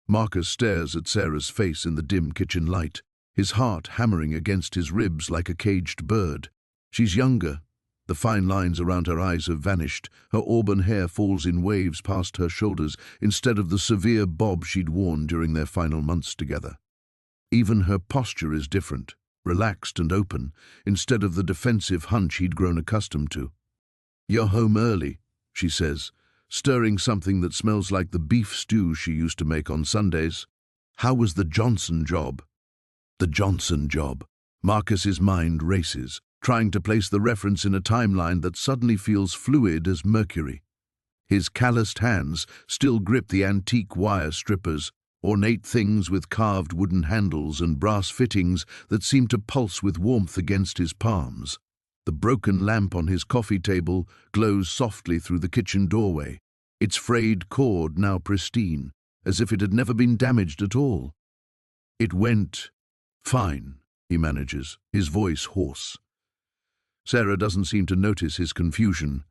Marcus stares at Sarah's face in the dim kitchen light, his heart hammering against his ribs like a caged bird. She's younger. The fine lines around her eyes have vanished. Her auburn hair falls in waves past her shoulders instead of the severe bob she'd worn during their final months together. Even her posture is different, relaxed and open, instead of the defensive hunch he'd grown accustomed to. "You're home early," she says, stirring something that smells like the beef stew she used to make on Sundays. "How was the Johnson job?" The Johnson job. Marcus's mind races, trying to place the reference in a timeline that suddenly feels fluid as mercury. His calloused hands still grip the antique wire strippers, ornate things with carved wooden handles and brass fittings that seem to pulse with warmth against his palms. The broken lamp on his coffee table glows softly through the kitchen doorway, its frayed cord now pristine, as if it had never been damaged at all. "It went fine," he manages, his voice hoarse. Sarah doesn't seem to notice his confusion.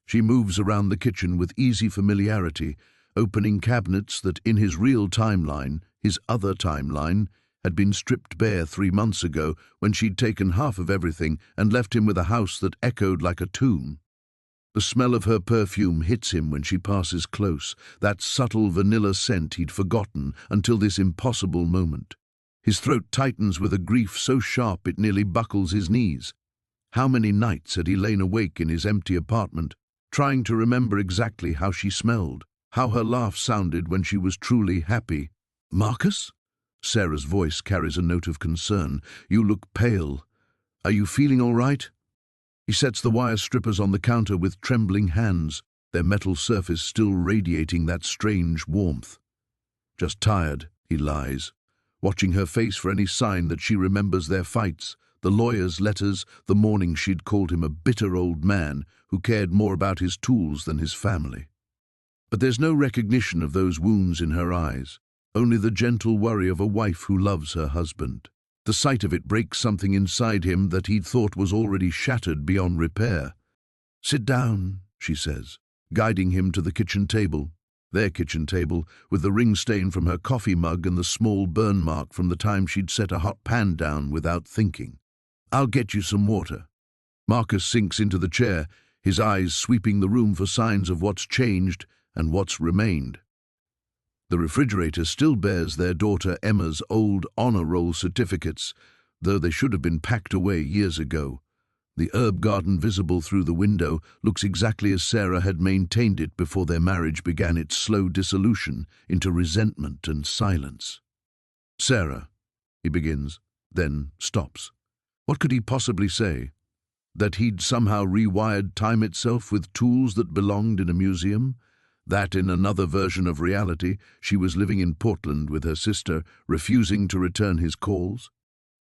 She moves around the kitchen with easy familiarity, opening cabinets that in his real timeline, his other timeline, had been stripped bare 3 months ago when she'd taken half of everything and left him with a house that echoed like a tomb. The smell of her perfume hits him when she passes close, that subtle vanilla scent he'd forgotten until this impossible moment. His throat tightens with a grief so sharp it nearly buckles his knees. How many nights had he lain awake in his empty apartment, trying to remember exactly how she smelled, how her laugh sounded when she was truly happy? "Marcus?" Sarah's voice carries a note of concern. "You look pale. Are you feeling all right?" He sets the wire strippers on the counter with trembling hands, their metal surface still radiating that strange warmth. "Just tired," he lies, watching her face for any sign that she remembers their fights, the lawyer's letters, the morning she'd called him a bitter old man who cared more about his tools than his family. But there's no recognition of those wounds in her eyes, only the gentle worry of a wife who loves her husband. The sight of it breaks something inside him that he'd thought was already shattered beyond repair. "Sit down," she says, guiding him to the kitchen table. Their kitchen table, with the ring stain from her coffee mug and the small burn mark from the time she'd set a hot pan down without thinking. "I'll get you some water." Marcus sinks into the chair, his eyes sweeping the room for signs of what's changed and what's remained. The refrigerator still bears their daughter Emma's old honor roll certificates, though they should have been packed away years ago. The herb garden visible through the window looks exactly as Sarah had maintained it before their marriage began its slow dissolution into resentment and silence. "Sarah," he begins, then stops. What could he possibly say? That he'd somehow rewired time itself with tools that belonged in a museum? That in another version of reality, she was living in Portland with her sister, refusing to return his calls?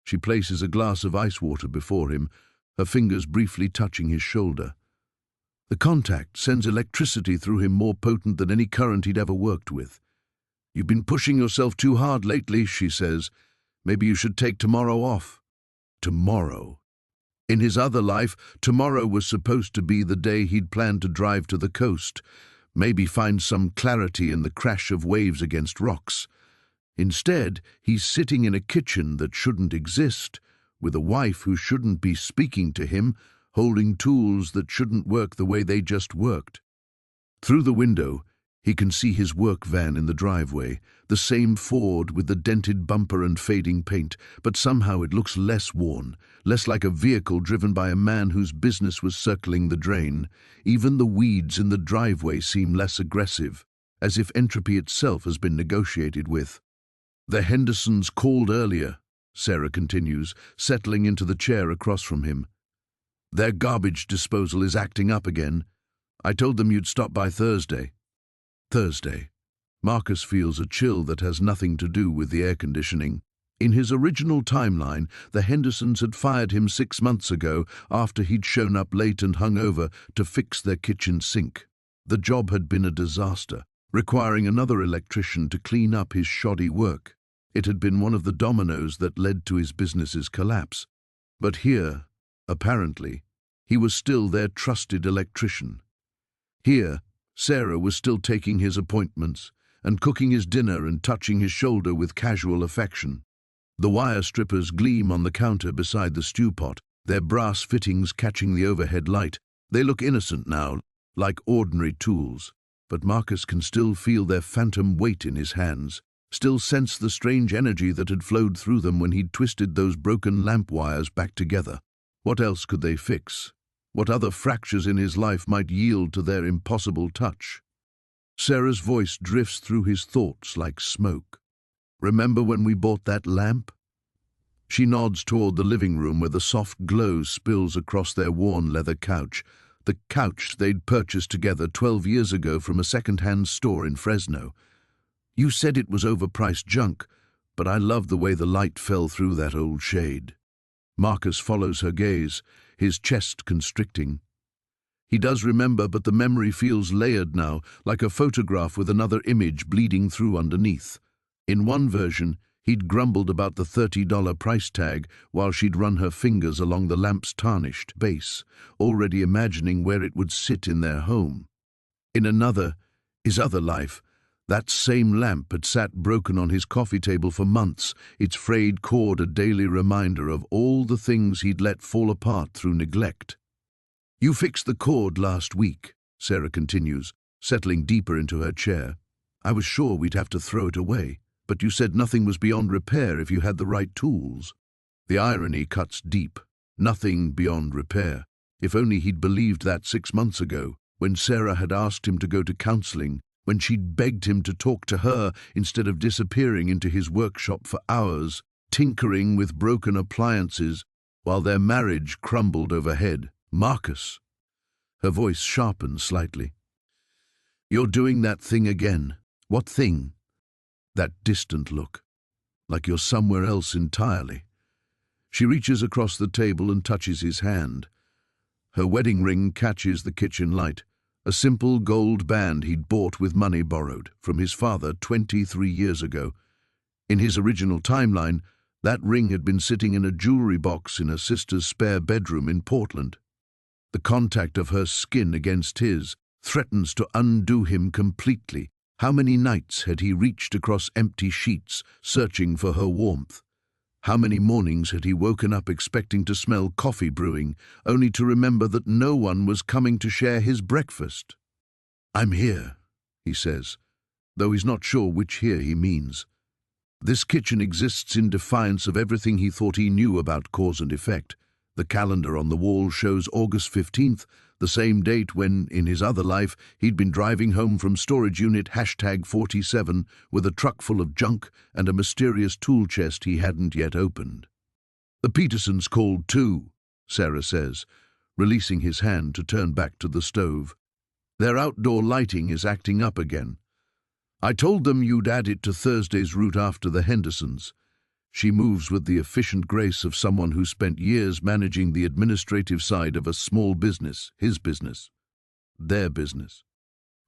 She places a glass of ice water before him, her fingers briefly touching his shoulder. The contact sends electricity through him more potent than any current he'd ever worked with. "You've been pushing yourself too hard lately," she says. "Maybe you should take tomorrow off." Tomorrow. In his other life, tomorrow was supposed to be the day he'd planned to drive to the coast, maybe find some clarity in the crash of waves against rocks. Instead, he's sitting in a kitchen that shouldn't exist, with a wife who shouldn't be speaking to him, holding tools that shouldn't work the way they just worked. Through the window, he can see his work van in the driveway, the same Ford with the dented bumper and fading paint, but somehow it looks less worn, less like a vehicle driven by a man whose business was circling the drain. Even the weeds in the driveway seem less aggressive, as if entropy itself has been negotiated with. "The Hendersons called earlier," Sarah continues, settling into the chair across from him. "Their garbage disposal is acting up again. I told them you'd stop by Thursday." Thursday. Marcus feels a chill that has nothing to do with the air conditioning. In his original timeline, the Hendersons had fired him 6 months ago after he'd shown up late and hungover to fix their kitchen sink. The job had been a disaster, requiring another electrician to clean up his shoddy work. It had been one of the dominoes that led to his business's collapse. But here, apparently, he was still their trusted electrician. Here, Sarah was still taking his appointments, and cooking his dinner and touching his shoulder with casual affection. The wire strippers gleam on the counter beside the stew pot, their brass fittings catching the overhead light. They look innocent now, like ordinary tools, but Marcus can still feel their phantom weight in his hands, still sense the strange energy that had flowed through them when he'd twisted those broken lamp wires back together. What else could they fix? What other fractures in his life might yield to their impossible touch? Sarah's voice drifts through his thoughts like smoke. "Remember when we bought that lamp?" She nods toward the living room where the soft glow spills across their worn leather couch, the couch they'd purchased together 12 years ago from a second-hand store in Fresno. "You said it was overpriced junk, but I love the way the light fell through that old shade." Marcus follows her gaze, his chest constricting. He does remember, but the memory feels layered now, like a photograph with another image bleeding through underneath. In one version, he'd grumbled about the $30 price tag while she'd run her fingers along the lamp's tarnished base, already imagining where it would sit in their home. In another, his other life, that same lamp had sat broken on his coffee table for months, its frayed cord a daily reminder of all the things he'd let fall apart through neglect. "You fixed the cord last week," Sarah continues, settling deeper into her chair. "I was sure we'd have to throw it away, but you said nothing was beyond repair if you had the right tools." The irony cuts deep. Nothing beyond repair. If only he'd believed that 6 months ago, when Sarah had asked him to go to counseling, when she'd begged him to talk to her instead of disappearing into his workshop for hours, tinkering with broken appliances, while their marriage crumbled overhead. "Marcus." Her voice sharpens slightly. "You're doing that thing again." "What thing?" That distant look, like you're somewhere else entirely. She reaches across the table and touches his hand. Her wedding ring catches the kitchen light, a simple gold band he'd bought with money borrowed from his father 23 years ago. In his original timeline, that ring had been sitting in a jewelry box in her sister's spare bedroom in Portland. The contact of her skin against his threatens to undo him completely. How many nights had he reached across empty sheets, searching for her warmth? How many mornings had he woken up expecting to smell coffee brewing, only to remember that no one was coming to share his breakfast? "I'm here," he says, though he's not sure which here he means. This kitchen exists in defiance of everything he thought he knew about cause and effect. The calendar on the wall shows August 15th, the same date when, in his other life, he'd been driving home from storage unit #47 with a truck full of junk and a mysterious tool chest he hadn't yet opened. "The Petersons called too," Sarah says, releasing his hand to turn back to the stove. "Their outdoor lighting is acting up again. I told them you'd add it to Thursday's route after the Hendersons." She moves with the efficient grace of someone who spent years managing the administrative side of a small business, his business, their business.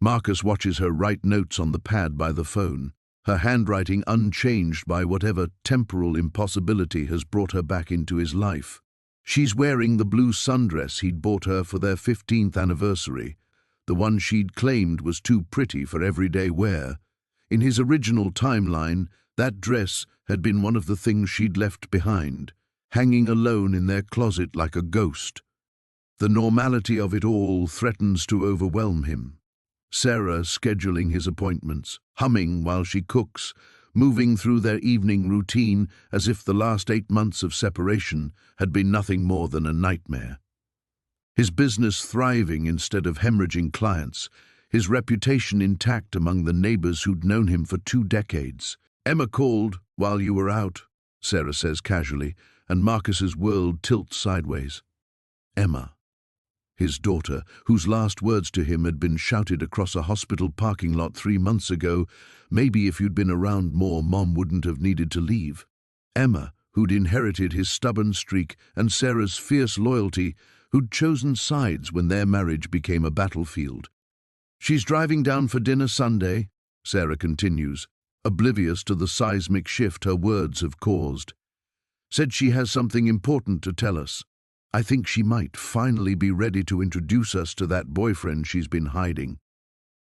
Marcus watches her write notes on the pad by the phone, her handwriting unchanged by whatever temporal impossibility has brought her back into his life. She's wearing the blue sundress he'd bought her for their 15th anniversary, the one she'd claimed was too pretty for everyday wear. In his original timeline, that dress had been one of the things she'd left behind, hanging alone in their closet like a ghost. The normality of it all threatens to overwhelm him. Sarah scheduling his appointments, humming while she cooks, moving through their evening routine as if the last 8 months of separation had been nothing more than a nightmare. His business thriving instead of hemorrhaging clients, his reputation intact among the neighbors who'd known him for 2 decades. "Emma called while you were out," Sarah says casually, and Marcus's world tilts sideways. Emma, his daughter, whose last words to him had been shouted across a hospital parking lot 3 months ago, "Maybe if you'd been around more, Mom wouldn't have needed to leave." Emma, who'd inherited his stubborn streak and Sarah's fierce loyalty, who'd chosen sides when their marriage became a battlefield. "She's driving down for dinner Sunday," Sarah continues, oblivious to the seismic shift her words have caused. "Said she has something important to tell us. I think she might finally be ready to introduce us to that boyfriend she's been hiding."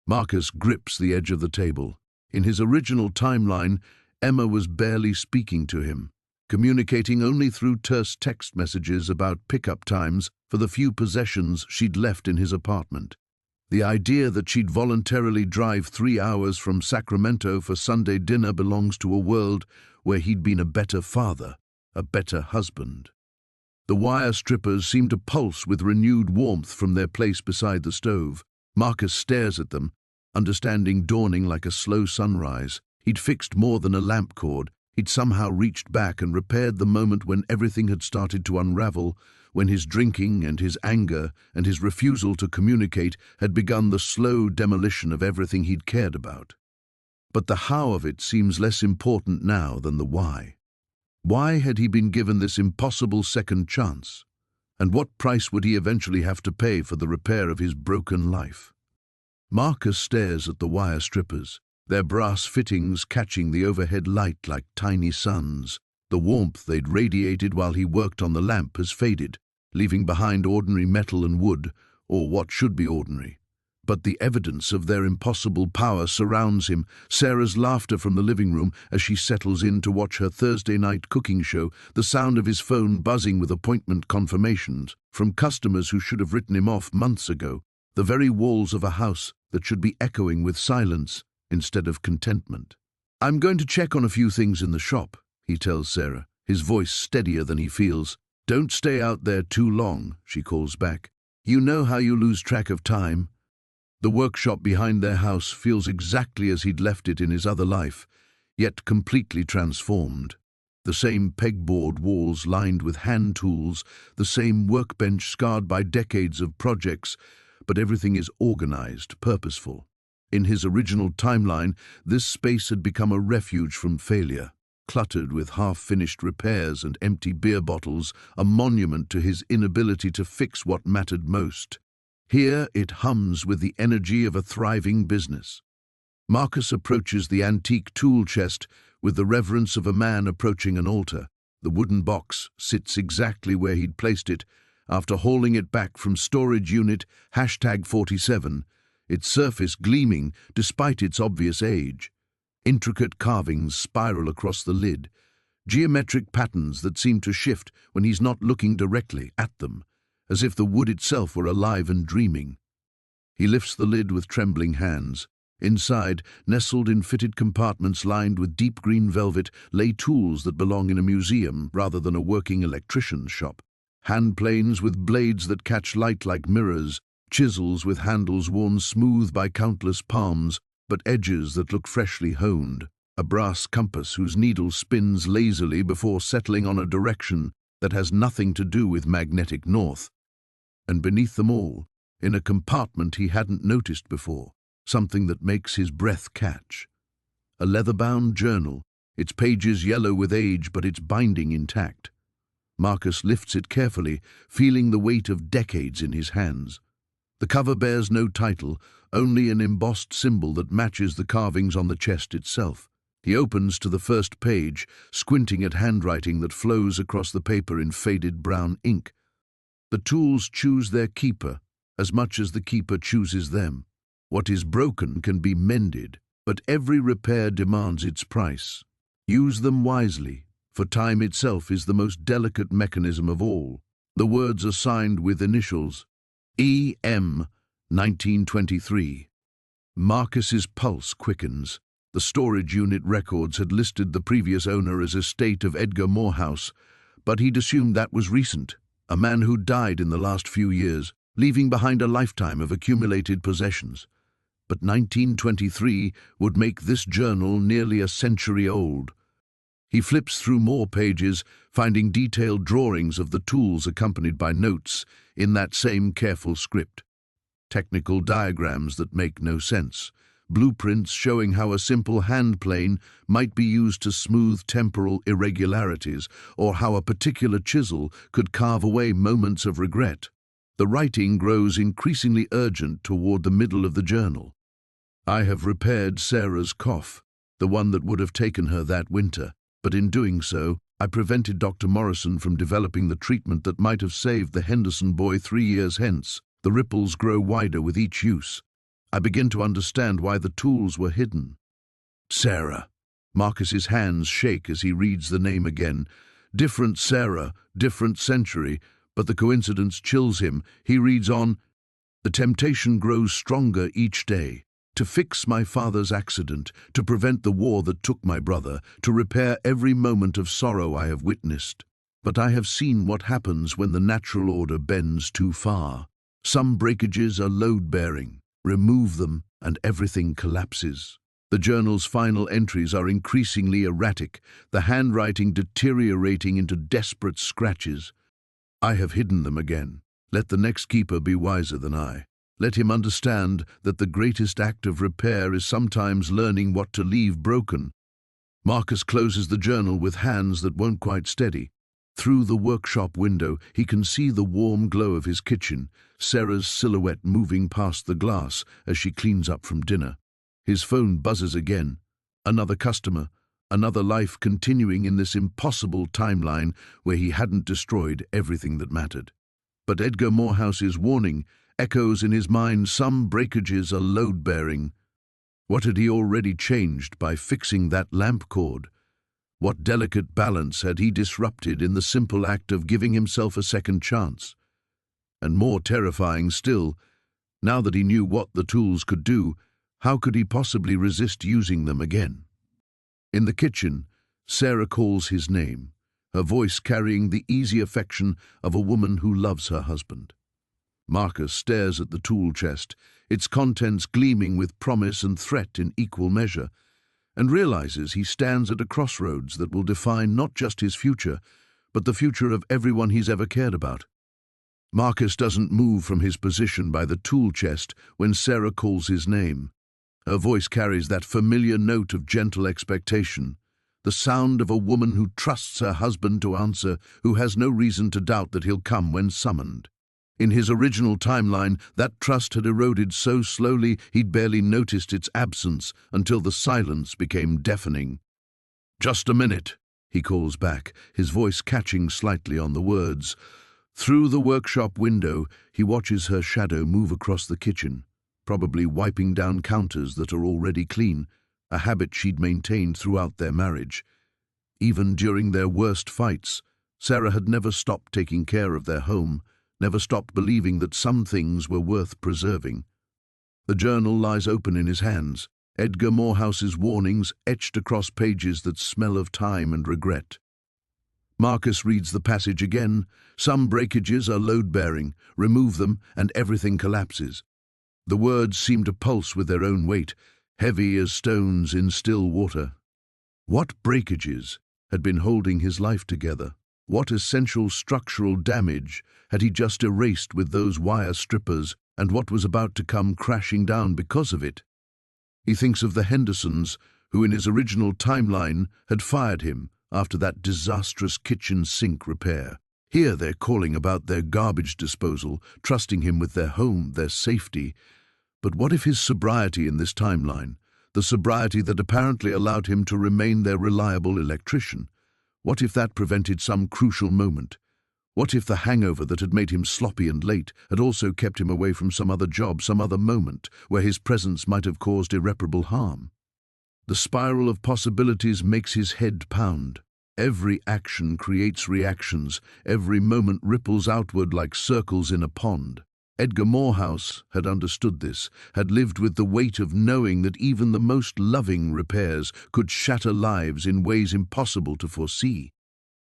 Marcus grips the edge of the table. In his original timeline, Emma was barely speaking to him, communicating only through terse text messages about pickup times for the few possessions she'd left in his apartment. The idea that she'd voluntarily drive 3 hours from Sacramento for Sunday dinner belongs to a world where he'd been a better father, a better husband. The wire strippers seem to pulse with renewed warmth from their place beside the stove. Marcus stares at them, understanding dawning like a slow sunrise. He'd fixed more than a lamp cord. He'd somehow reached back and repaired the moment when everything had started to unravel, when his drinking and his anger and his refusal to communicate had begun the slow demolition of everything he'd cared about. But the how of it seems less important now than the why. Why had he been given this impossible second chance? And what price would he eventually have to pay for the repair of his broken life? Marcus stares at the wire strippers, their brass fittings catching the overhead light like tiny suns. The warmth they'd radiated while he worked on the lamp has faded, leaving behind ordinary metal and wood, or what should be ordinary. But the evidence of their impossible power surrounds him. Sarah's laughter from the living room as she settles in to watch her Thursday night cooking show, the sound of his phone buzzing with appointment confirmations from customers who should have written him off months ago, the very walls of a house that should be echoing with silence instead of contentment. "I'm going to check on a few things in the shop," he tells Sarah, his voice steadier than he feels. "Don't stay out there too long," she calls back. "You know how you lose track of time." The workshop behind their house feels exactly as he'd left it in his other life, yet completely transformed. The same pegboard walls lined with hand tools, the same workbench scarred by decades of projects, but everything is organized, purposeful. In his original timeline, this space had become a refuge from failure, cluttered with half-finished repairs and empty beer bottles, a monument to his inability to fix what mattered most. Here it hums with the energy of a thriving business. Marcus approaches the antique tool chest with the reverence of a man approaching an altar. The wooden box sits exactly where he'd placed it after hauling it back from storage unit #47, its surface gleaming despite its obvious age. Intricate carvings spiral across the lid, geometric patterns that seem to shift when he's not looking directly at them, as if the wood itself were alive and dreaming. He lifts the lid with trembling hands. Inside, nestled in fitted compartments lined with deep green velvet, lay tools that belong in a museum rather than a working electrician's shop. Hand planes with blades that catch light like mirrors, chisels with handles worn smooth by countless palms, but edges that look freshly honed, a brass compass whose needle spins lazily before settling on a direction that has nothing to do with magnetic north. And beneath them all, in a compartment he hadn't noticed before, something that makes his breath catch. A leather-bound journal, its pages yellow with age but its binding intact. Marcus lifts it carefully, feeling the weight of decades in his hands. The cover bears no title, only an embossed symbol that matches the carvings on the chest itself. He opens to the first page, squinting at handwriting that flows across the paper in faded brown ink. The tools choose their keeper, as much as the keeper chooses them. What is broken can be mended, but every repair demands its price. Use them wisely, for time itself is the most delicate mechanism of all. The words are signed with initials, E.M. 1923. Marcus's pulse quickens. The storage unit records had listed the previous owner as estate of Edgar Morehouse, but he'd assumed that was recent, a man who died in the last few years, leaving behind a lifetime of accumulated possessions. But 1923 would make this journal nearly a century old. He flips through more pages, finding detailed drawings of the tools accompanied by notes in that same careful script. Technical diagrams that make no sense, blueprints showing how a simple hand plane might be used to smooth temporal irregularities, or how a particular chisel could carve away moments of regret. The writing grows increasingly urgent toward the middle of the journal. "I have repaired Sarah's cough, the one that would have taken her that winter, but in doing so, I prevented Dr. Morrison from developing the treatment that might have saved the Henderson boy 3 years hence. The ripples grow wider with each use. I begin to understand why the tools were hidden." Sarah. Marcus's hands shake as he reads the name again. Different Sarah, different century, but the coincidence chills him. He reads on, "The temptation grows stronger each day. To fix my father's accident, to prevent the war that took my brother, to repair every moment of sorrow I have witnessed. But I have seen what happens when the natural order bends too far. Some breakages are load-bearing. Remove them, and everything collapses." The journal's final entries are increasingly erratic, the handwriting deteriorating into desperate scratches. "I have hidden them again. Let the next keeper be wiser than I. Let him understand that the greatest act of repair is sometimes learning what to leave broken." Marcus closes the journal with hands that won't quite steady. Through the workshop window, he can see the warm glow of his kitchen, Sarah's silhouette moving past the glass as she cleans up from dinner. His phone buzzes again. Another customer, another life continuing in this impossible timeline where he hadn't destroyed everything that mattered. But Edgar Morehouse's warning echoes in his mind. Some breakages are load-bearing. What had he already changed by fixing that lamp cord? What delicate balance had he disrupted in the simple act of giving himself a second chance? And more terrifying still, now that he knew what the tools could do, how could he possibly resist using them again? In the kitchen, Sarah calls his name, her voice carrying the easy affection of a woman who loves her husband. Marcus stares at the tool chest, its contents gleaming with promise and threat in equal measure, and realizes he stands at a crossroads that will define not just his future, but the future of everyone he's ever cared about. Marcus doesn't move from his position by the tool chest when Sarah calls his name. Her voice carries that familiar note of gentle expectation, the sound of a woman who trusts her husband to answer, who has no reason to doubt that he'll come when summoned. In his original timeline, that trust had eroded so slowly he'd barely noticed its absence until the silence became deafening. "Just a minute," he calls back, his voice catching slightly on the words. Through the workshop window, he watches her shadow move across the kitchen, probably wiping down counters that are already clean, a habit she'd maintained throughout their marriage. Even during their worst fights, Sarah had never stopped taking care of their home, never stopped believing that some things were worth preserving. The journal lies open in his hands, Edgar Morehouse's warnings etched across pages that smell of time and regret. Marcus reads the passage again. "Some breakages are load-bearing. Remove them, and everything collapses." The words seem to pulse with their own weight, heavy as stones in still water. What breakages had been holding his life together? What essential structural damage had he just erased with those wire strippers, and what was about to come crashing down because of it? He thinks of the Hendersons, who in his original timeline had fired him after that disastrous kitchen sink repair. Here they're calling about their garbage disposal, trusting him with their home, their safety. But what if his sobriety in this timeline, the sobriety that apparently allowed him to remain their reliable electrician, what if that prevented some crucial moment? What if the hangover that had made him sloppy and late had also kept him away from some other job, some other moment, where his presence might have caused irreparable harm? The spiral of possibilities makes his head pound. Every action creates reactions, every moment ripples outward like circles in a pond. Edgar Morehouse had understood this, had lived with the weight of knowing that even the most loving repairs could shatter lives in ways impossible to foresee.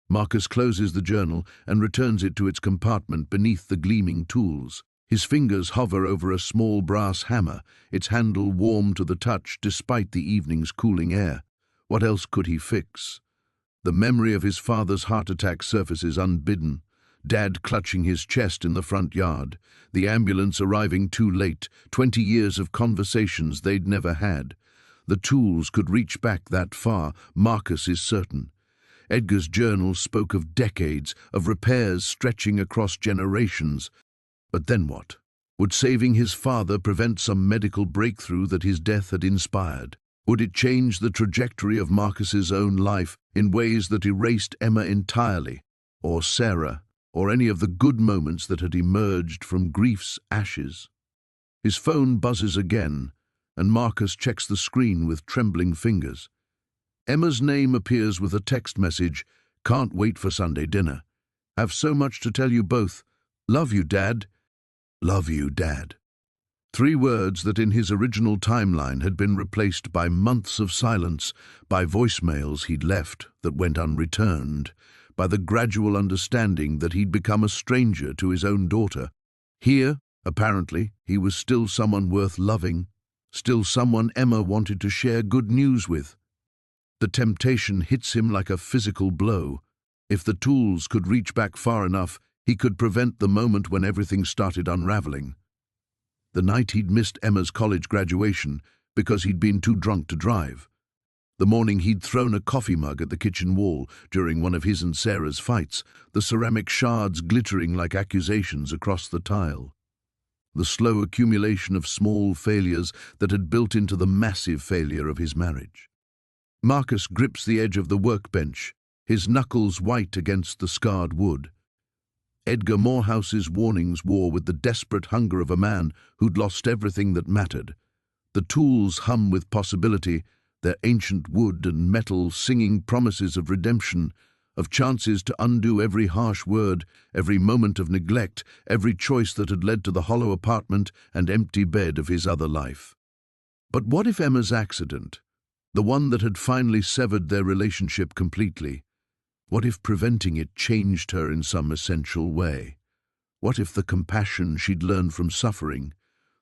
Marcus closes the journal and returns it to its compartment beneath the gleaming tools. His fingers hover over a small brass hammer, its handle warm to the touch despite the evening's cooling air. What else could he fix? The memory of his father's heart attack surfaces unbidden. Dad clutching his chest in the front yard, the ambulance arriving too late, 20 years of conversations they'd never had. The tools could reach back that far, Marcus is certain. Edgar's journal spoke of decades, of repairs stretching across generations. But then what? Would saving his father prevent some medical breakthrough that his death had inspired? Would it change the trajectory of Marcus's own life in ways that erased Emma entirely, or Sarah, or any of the good moments that had emerged from grief's ashes? His phone buzzes again, and Marcus checks the screen with trembling fingers. Emma's name appears with a text message, "Can't wait for Sunday dinner. Have so much to tell you both. Love you, Dad. Love you, Dad." 3 words that in his original timeline had been replaced by months of silence, by voicemails he'd left that went unreturned, by the gradual understanding that he'd become a stranger to his own daughter. Here, apparently, he was still someone worth loving, still someone Emma wanted to share good news with. The temptation hits him like a physical blow. If the tools could reach back far enough, he could prevent the moment when everything started unraveling. The night he'd missed Emma's college graduation because he'd been too drunk to drive. The morning he'd thrown a coffee mug at the kitchen wall during one of his and Sarah's fights, the ceramic shards glittering like accusations across the tile. The slow accumulation of small failures that had built into the massive failure of his marriage. Marcus grips the edge of the workbench, his knuckles white against the scarred wood. Edgar Morehouse's warnings war with the desperate hunger of a man who'd lost everything that mattered. The tools hum with possibility, their ancient wood and metal singing promises of redemption, of chances to undo every harsh word, every moment of neglect, every choice that had led to the hollow apartment and empty bed of his other life. But what if Emma's accident, the one that had finally severed their relationship completely, what if preventing it changed her in some essential way? What if the compassion she'd learned from suffering,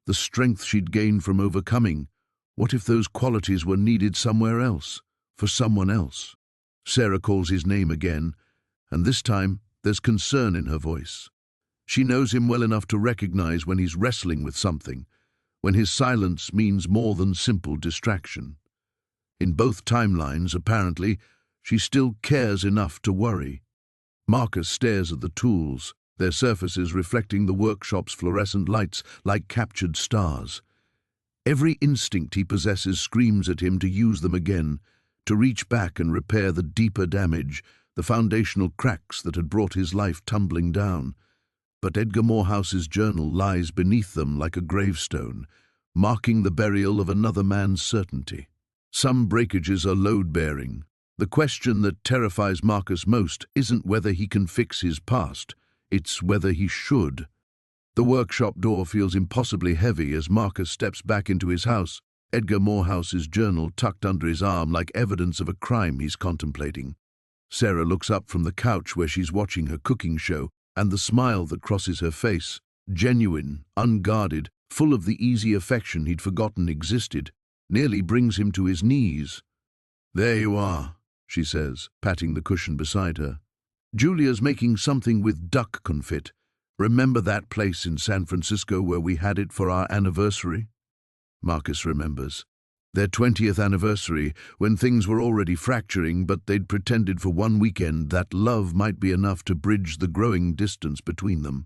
the strength she'd gained from overcoming, what if those qualities were needed somewhere else, for someone else? Sarah calls his name again, and this time there's concern in her voice. She knows him well enough to recognize when he's wrestling with something, when his silence means more than simple distraction. In both timelines, apparently, she still cares enough to worry. Marcus stares at the tools, their surfaces reflecting the workshop's fluorescent lights like captured stars. Every instinct he possesses screams at him to use them again, to reach back and repair the deeper damage, the foundational cracks that had brought his life tumbling down. But Edgar Morehouse's journal lies beneath them like a gravestone, marking the burial of another man's certainty. Some breakages are load-bearing. The question that terrifies Marcus most isn't whether he can fix his past, it's whether he should. The workshop door feels impossibly heavy as Marcus steps back into his house, Edgar Morehouse's journal tucked under his arm like evidence of a crime he's contemplating. Sarah looks up from the couch where she's watching her cooking show, and the smile that crosses her face, genuine, unguarded, full of the easy affection he'd forgotten existed, nearly brings him to his knees. "There you are," she says, patting the cushion beside her. "Julia's making something with duck confit. Remember that place in San Francisco where we had it for our anniversary?" Marcus remembers. Their 20th anniversary, when things were already fracturing, but they'd pretended for one weekend that love might be enough to bridge the growing distance between them.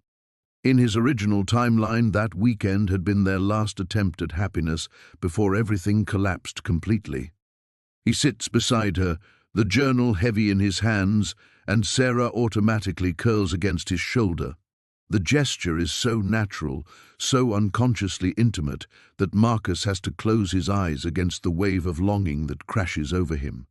In his original timeline, that weekend had been their last attempt at happiness before everything collapsed completely. He sits beside her, the journal heavy in his hands, and Sarah automatically curls against his shoulder. The gesture is so natural, so unconsciously intimate, that Marcus has to close his eyes against the wave of longing that crashes over him.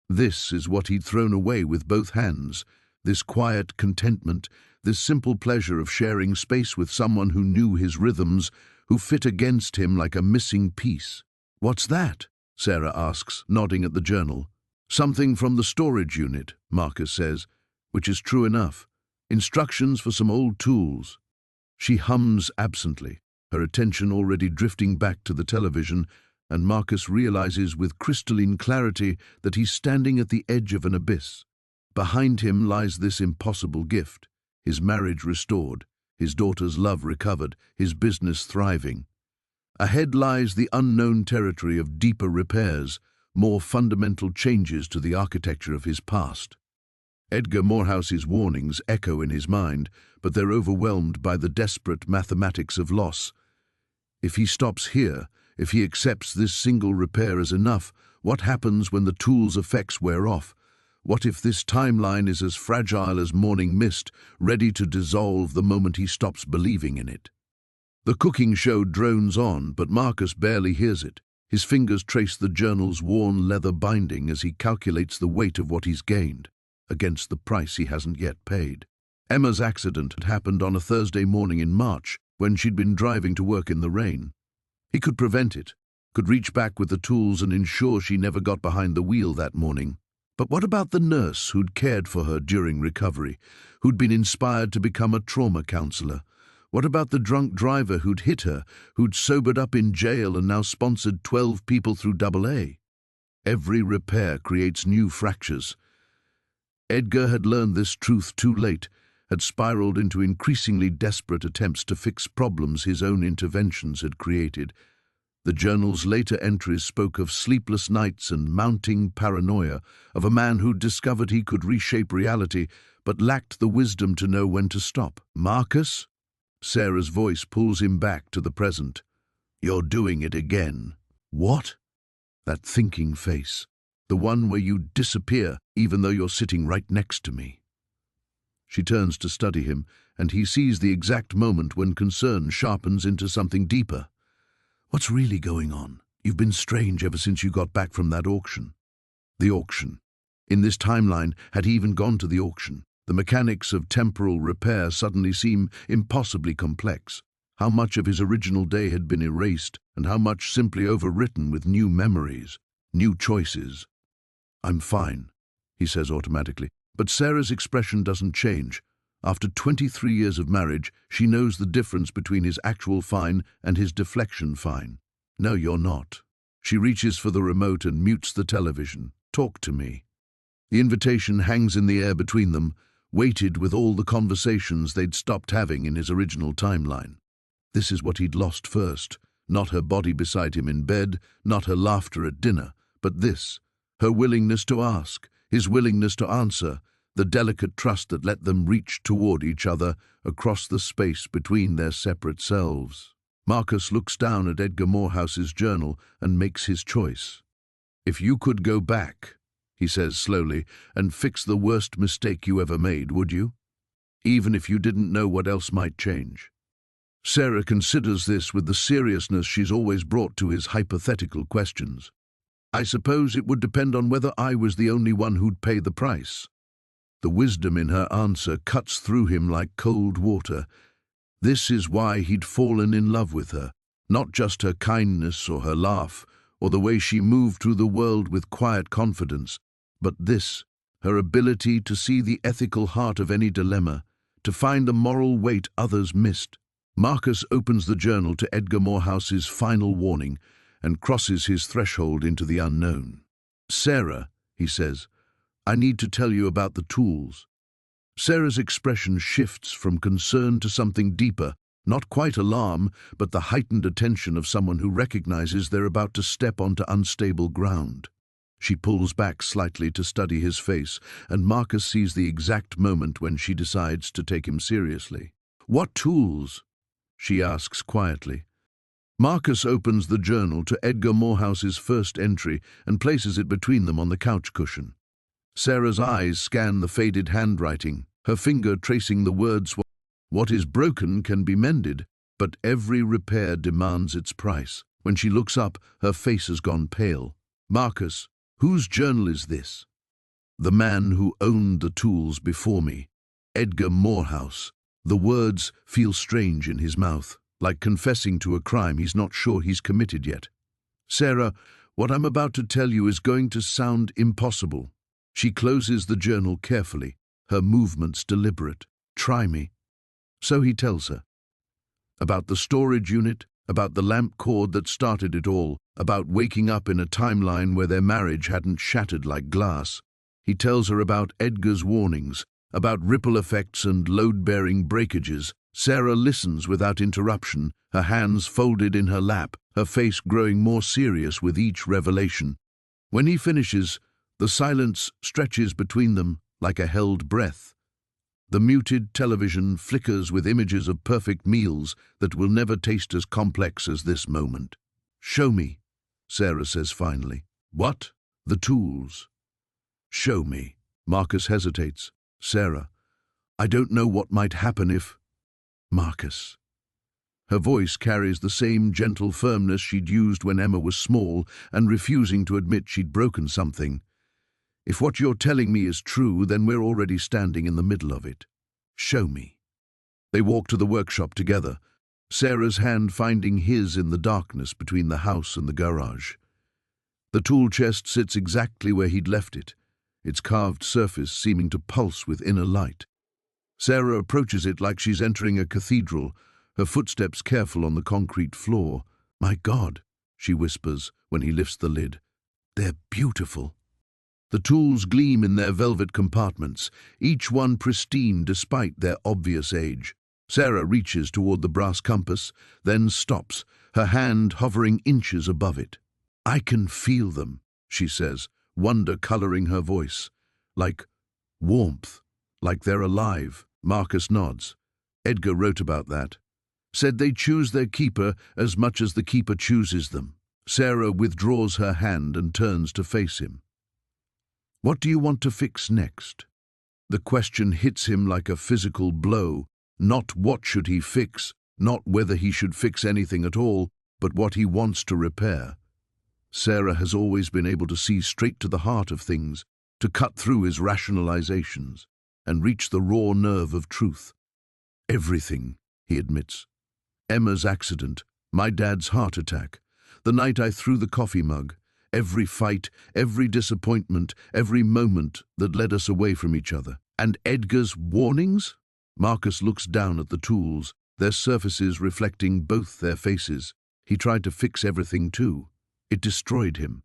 This is what he'd thrown away with both hands, this quiet contentment, this simple pleasure of sharing space with someone who knew his rhythms, who fit against him like a missing piece. "What's that?" Sarah asks, nodding at the journal. "Something from the storage unit," Marcus says, which is true enough. Instructions for some old tools. She hums absently, her attention already drifting back to the television, and Marcus realizes with crystalline clarity that he's standing at the edge of an abyss. Behind him lies this impossible gift, his marriage restored, his daughter's love recovered, his business thriving. Ahead lies the unknown territory of deeper repairs, more fundamental changes to the architecture of his past. Edgar Morehouse's warnings echo in his mind, but they're overwhelmed by the desperate mathematics of loss. If he stops here, if he accepts this single repair as enough, what happens when the tool's effects wear off? What if this timeline is as fragile as morning mist, ready to dissolve the moment he stops believing in it? The cooking show drones on, but Marcus barely hears it. His fingers trace the journal's worn leather binding as he calculates the weight of what he's gained against the price he hasn't yet paid. Emma's accident had happened on a Thursday morning in March when she'd been driving to work in the rain. He could prevent it, could reach back with the tools and ensure she never got behind the wheel that morning. But what about the nurse who'd cared for her during recovery, who'd been inspired to become a trauma counselor? What about the drunk driver who'd hit her, who'd sobered up in jail and now sponsored 12 people through AA? Every repair creates new fractures. Edgar had learned this truth too late, had spiraled into increasingly desperate attempts to fix problems his own interventions had created. The journal's later entries spoke of sleepless nights and mounting paranoia, of a man who'd discovered he could reshape reality, but lacked the wisdom to know when to stop. "Marcus?" Sarah's voice pulls him back to the present. "You're doing it again." "What?" That thinking face, the one where you disappear even though you're sitting right next to me. She turns to study him, and he sees the exact moment when concern sharpens into something deeper. "What's really going on? You've been strange ever since you got back from that auction." The auction. In this timeline, had he even gone to the auction? The mechanics of temporal repair suddenly seem impossibly complex. How much of his original day had been erased, and how much simply overwritten with new memories, new choices. "I'm fine," he says automatically. But Sarah's expression doesn't change. After 23 years of marriage, she knows the difference between his actual fine and his deflection fine. "No, you're not." She reaches for the remote and mutes the television. "Talk to me." The invitation hangs in the air between them, weighted with all the conversations they'd stopped having in his original timeline. This is what he'd lost first. Not her body beside him in bed, not her laughter at dinner, but this, her willingness to ask, his willingness to answer, the delicate trust that let them reach toward each other across the space between their separate selves. Marcus looks down at Edgar Morehouse's journal and makes his choice. "If you could go back," he says slowly, "and fix the worst mistake you ever made, would you? Even if you didn't know what else might change." Sarah considers this with the seriousness she's always brought to his hypothetical questions. "I suppose it would depend on whether I was the only one who'd pay the price." The wisdom in her answer cuts through him like cold water. This is why he'd fallen in love with her, not just her kindness or her laugh, or the way she moved through the world with quiet confidence, but this, her ability to see the ethical heart of any dilemma, to find the moral weight others missed. Marcus opens the journal to Edgar Morehouse's final warning and crosses his threshold into the unknown. "Sarah," he says, "I need to tell you about the tools." Sarah's expression shifts from concern to something deeper, not quite alarm, but the heightened attention of someone who recognizes they're about to step onto unstable ground. She pulls back slightly to study his face, and Marcus sees the exact moment when she decides to take him seriously. "What tools?" she asks quietly. Marcus opens the journal to Edgar Morehouse's first entry and places it between them on the couch cushion. Sarah's eyes scan the faded handwriting, her finger tracing the words, "What is broken can be mended, but every repair demands its price." When she looks up, her face has gone pale. "Marcus, whose journal is this?" "The man who owned the tools before me, Edgar Morehouse." The words feel strange in his mouth, like confessing to a crime he's not sure he's committed yet. "Sarah, what I'm about to tell you is going to sound impossible." She closes the journal carefully, her movements deliberate. "Try me." So he tells her. About the storage unit, about the lamp cord that started it all, about waking up in a timeline where their marriage hadn't shattered like glass. He tells her about Edgar's warnings, about ripple effects and load-bearing breakages. Sarah listens without interruption, her hands folded in her lap, her face growing more serious with each revelation. When he finishes, the silence stretches between them like a held breath. The muted television flickers with images of perfect meals that will never taste as complex as this moment. "Show me," Sarah says finally. "What?" "The tools." "Show me." Marcus hesitates. "Sarah, I don't know what might happen if—" "Marcus." Her voice carries the same gentle firmness she'd used when Emma was small and refusing to admit she'd broken something. If what you're telling me is true, then we're already standing in the middle of it. Show me. They walk to the workshop together, Sarah's hand finding his in the darkness between the house and the garage. The tool chest sits exactly where he'd left it, its carved surface seeming to pulse with inner light. Sarah approaches it like she's entering a cathedral, her footsteps careful on the concrete floor. "My God," she whispers when he lifts the lid. "They're beautiful." The tools gleam in their velvet compartments, each one pristine despite their obvious age. Sarah reaches toward the brass compass, then stops, her hand hovering inches above it. "I can feel them," she says, wonder coloring her voice. "Like warmth, like they're alive." Marcus nods. Edgar wrote about that. Said they choose their keeper as much as the keeper chooses them. Sarah withdraws her hand and turns to face him. "What do you want to fix next?" The question hits him like a physical blow. Not what should he fix, not whether he should fix anything at all, but what he wants to repair. Sarah has always been able to see straight to the heart of things, to cut through his rationalizations, and reach the raw nerve of truth. "Everything," he admits. "Emma's accident, my dad's heart attack, the night I threw the coffee mug, every fight, every disappointment, every moment that led us away from each other. And Edgar's warnings?" Marcus looks down at the tools, their surfaces reflecting both their faces. He tried to fix everything too. It destroyed him.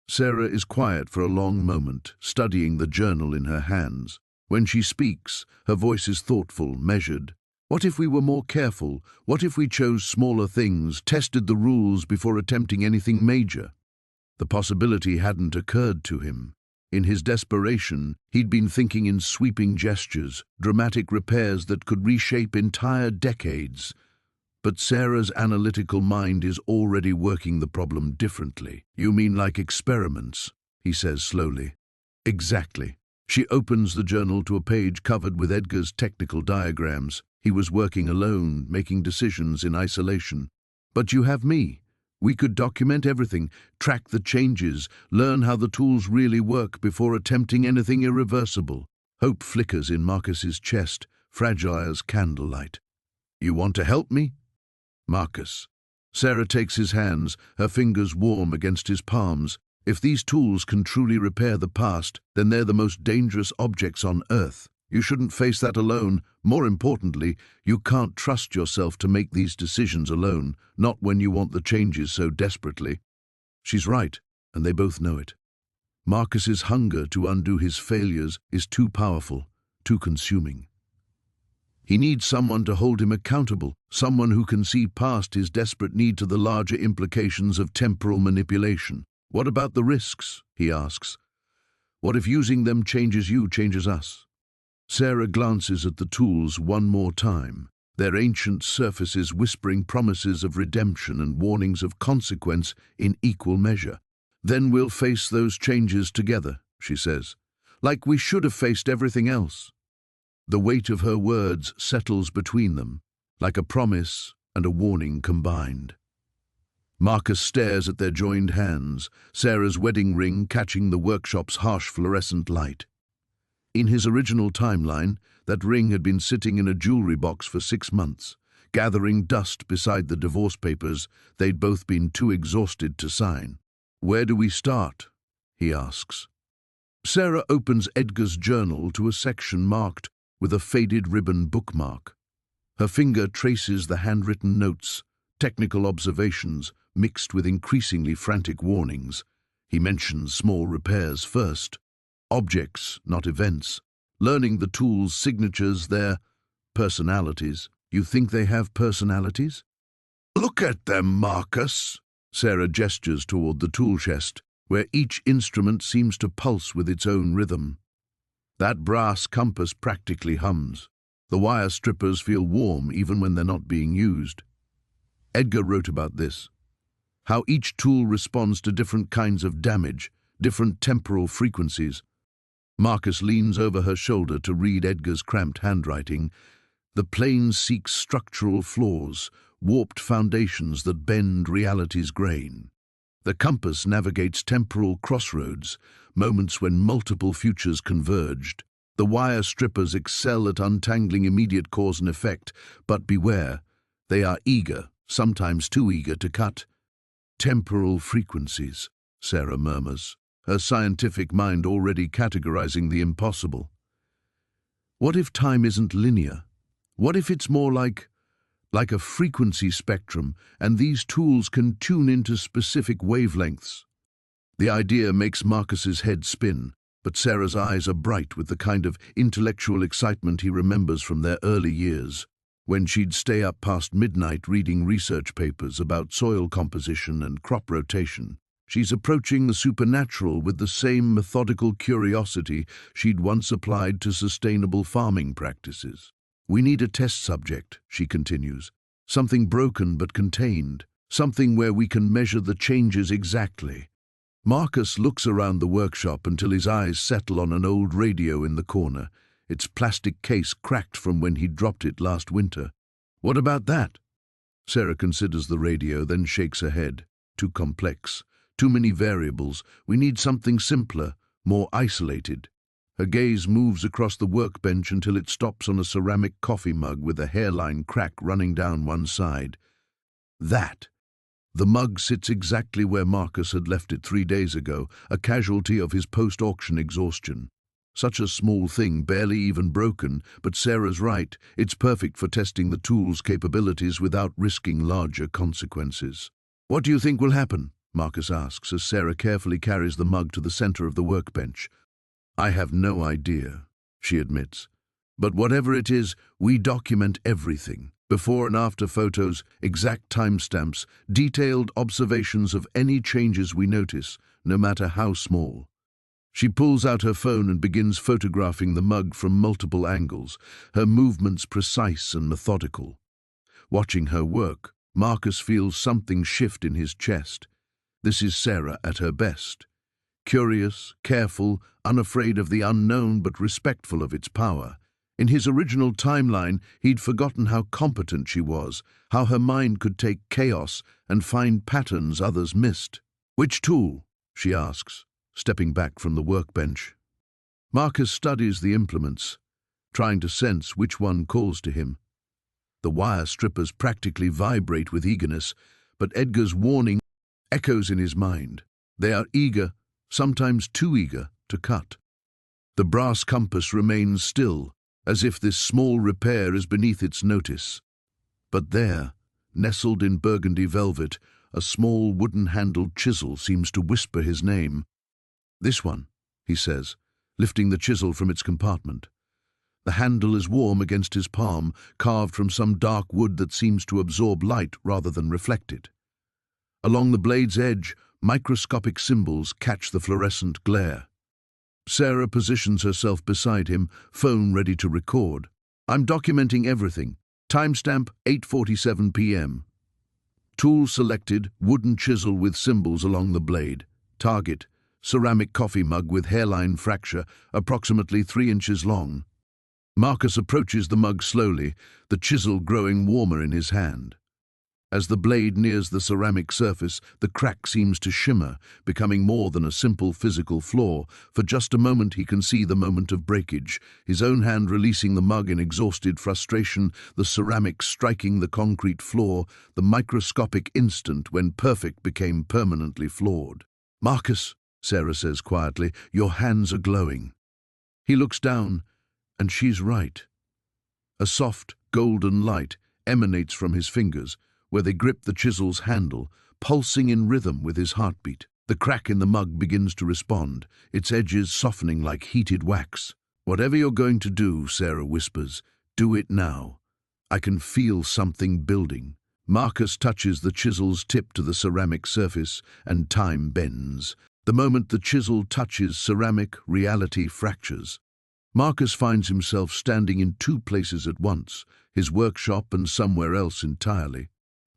Sarah is quiet for a long moment, studying the journal in her hands. When she speaks, her voice is thoughtful, measured. "What if we were more careful? What if we chose smaller things, tested the rules before attempting anything major?" The possibility hadn't occurred to him. In his desperation, he'd been thinking in sweeping gestures, dramatic repairs that could reshape entire decades. But Sarah's analytical mind is already working the problem differently. "You mean like experiments?" he says slowly. "Exactly." She opens the journal to a page covered with Edgar's technical diagrams. He was working alone, making decisions in isolation. "But you have me. We could document everything, track the changes, learn how the tools really work before attempting anything irreversible." Hope flickers in Marcus's chest, fragile as candlelight. "You want to help me?" "Marcus." Sarah takes his hands, her fingers warm against his palms. "If these tools can truly repair the past, then they're the most dangerous objects on Earth. You shouldn't face that alone. More importantly, you can't trust yourself to make these decisions alone, not when you want the changes so desperately." She's right, and they both know it. Marcus's hunger to undo his failures is too powerful, too consuming. He needs someone to hold him accountable, someone who can see past his desperate need to the larger implications of temporal manipulation. "What about the risks?" he asks. "What if using them changes you, changes us?" Sarah glances at the tools one more time, their ancient surfaces whispering promises of redemption and warnings of consequence in equal measure. "Then we'll face those changes together," she says, "like we should have faced everything else." The weight of her words settles between them, like a promise and a warning combined. Marcus stares at their joined hands, Sarah's wedding ring catching the workshop's harsh fluorescent light. In his original timeline, that ring had been sitting in a jewelry box for 6 months, gathering dust beside the divorce papers they'd both been too exhausted to sign. "Where do we start?" he asks. Sarah opens Edgar's journal to a section marked with a faded ribbon bookmark. Her finger traces the handwritten notes, technical observations mixed with increasingly frantic warnings. He mentions small repairs first. Objects, not events. Learning the tool's signatures, their personalities. "You think they have personalities?" "Look at them, Marcus." Sarah gestures toward the tool chest, where each instrument seems to pulse with its own rhythm. That brass compass practically hums. The wire strippers feel warm even when they're not being used. Edgar wrote about this. How each tool responds to different kinds of damage, different temporal frequencies. Marcus leans over her shoulder to read Edgar's cramped handwriting. The plane seeks structural flaws, warped foundations that bend reality's grain. The compass navigates temporal crossroads, moments when multiple futures converged. The wire strippers excel at untangling immediate cause and effect, but beware, they are eager, sometimes too eager to cut. Temporal frequencies, Sarah murmurs, her scientific mind already categorizing the impossible. What if time isn't linear? What if it's more like a frequency spectrum, and these tools can tune into specific wavelengths? The idea makes Marcus's head spin, but Sarah's eyes are bright with the kind of intellectual excitement he remembers from their early years, when she'd stay up past midnight reading research papers about soil composition and crop rotation. She's approaching the supernatural with the same methodical curiosity she'd once applied to sustainable farming practices. We need a test subject, she continues. Something broken but contained. Something where we can measure the changes exactly. Marcus looks around the workshop until his eyes settle on an old radio in the corner, its plastic case cracked from when he dropped it last winter. What about that? Sarah considers the radio, then shakes her head. Too complex. Too many variables. We need something simpler, more isolated. Her gaze moves across the workbench until it stops on a ceramic coffee mug with a hairline crack running down one side. That. The mug sits exactly where Marcus had left it 3 days ago, a casualty of his post-auction exhaustion. Such a small thing, barely even broken, but Sarah's right, it's perfect for testing the tool's capabilities without risking larger consequences. What do you think will happen? Marcus asks as Sarah carefully carries the mug to the center of the workbench. I have no idea, she admits. But whatever it is, we document everything. Before and after photos, exact timestamps, detailed observations of any changes we notice, no matter how small. She pulls out her phone and begins photographing the mug from multiple angles, her movements precise and methodical. Watching her work, Marcus feels something shift in his chest. This is Sarah at her best. Curious, careful, unafraid of the unknown but respectful of its power. In his original timeline, he'd forgotten how competent she was, how her mind could take chaos and find patterns others missed. Which tool? She asks, stepping back from the workbench. Marcus studies the implements, trying to sense which one calls to him. The wire strippers practically vibrate with eagerness, but Edgar's warning echoes in his mind. They are eager, sometimes too eager, to cut. The brass compass remains still, as if this small repair is beneath its notice. But there, nestled in burgundy velvet, a small wooden-handled chisel seems to whisper his name. This one, he says, lifting the chisel from its compartment. The handle is warm against his palm, carved from some dark wood that seems to absorb light rather than reflect it. Along the blade's edge, microscopic symbols catch the fluorescent glare. Sarah positions herself beside him, phone ready to record. I'm documenting everything. Timestamp 8:47 p.m. Tool selected, wooden chisel with symbols along the blade. Target, ceramic coffee mug with hairline fracture, approximately 3 inches long. Marcus approaches the mug slowly, the chisel growing warmer in his hand. As the blade nears the ceramic surface, the crack seems to shimmer, becoming more than a simple physical flaw. For just a moment he can see the moment of breakage, his own hand releasing the mug in exhausted frustration, the ceramic striking the concrete floor, the microscopic instant when perfect became permanently flawed. Marcus, Sarah says quietly, your hands are glowing. He looks down, and she's right. A soft, golden light emanates from his fingers, where they grip the chisel's handle, pulsing in rhythm with his heartbeat. The crack in the mug begins to respond, its edges softening like heated wax. Whatever you're going to do, Sarah whispers, do it now. I can feel something building. Marcus touches the chisel's tip to the ceramic surface, and time bends. The moment the chisel touches ceramic, reality fractures. Marcus finds himself standing in 2 places at once, his workshop and somewhere else entirely.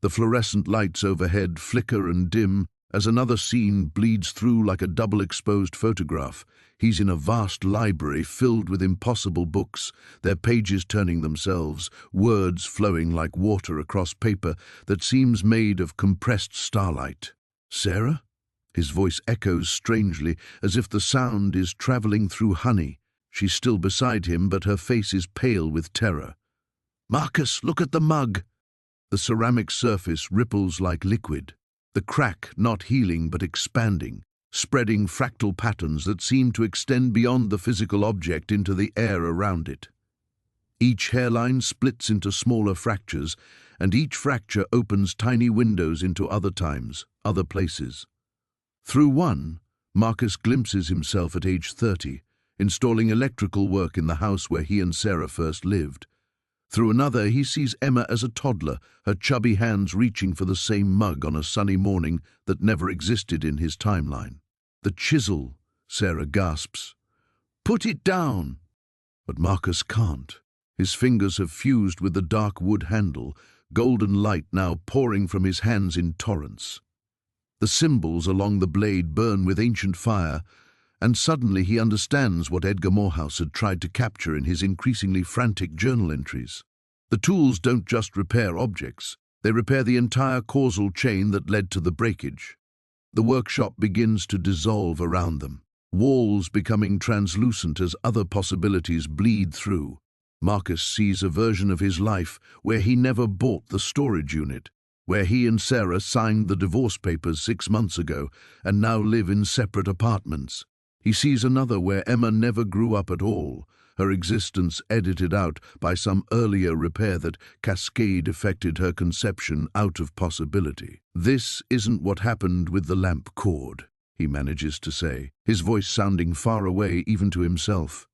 The fluorescent lights overhead flicker and dim, As another scene bleeds through like a double-exposed photograph, he's in a vast library filled with impossible books, their pages turning themselves, words flowing like water across paper that seems made of compressed starlight. "Sarah?" His voice echoes strangely, as if the sound is traveling through honey. She's still beside him, but her face is pale with terror. "Marcus, look at the mug!" The ceramic surface ripples like liquid, the crack not healing but expanding, spreading fractal patterns that seem to extend beyond the physical object into the air around it. Each hairline splits into smaller fractures, and each fracture opens tiny windows into other times, other places. Through one, Marcus glimpses himself at age 30, installing electrical work in the house where he and Sarah first lived. Through another, he sees Emma as a toddler, her chubby hands reaching for the same mug on a sunny morning that never existed in his timeline. "The chisel," Sarah gasps. "Put it down!" But Marcus can't. His fingers have fused with the dark wood handle, golden light now pouring from his hands in torrents. The symbols along the blade burn with ancient fire, and suddenly he understands what Edgar Morehouse had tried to capture in his increasingly frantic journal entries. The tools don't just repair objects, they repair the entire causal chain that led to the breakage. The workshop begins to dissolve around them, walls becoming translucent as other possibilities bleed through. Marcus sees a version of his life where he never bought the storage unit, where he and Sarah signed the divorce papers 6 months ago and now live in separate apartments. He sees another where Emma never grew up at all, her existence edited out by some earlier repair that cascade affected her conception out of possibility. "This isn't what happened with the lamp cord," he manages to say, his voice sounding far away even to himself.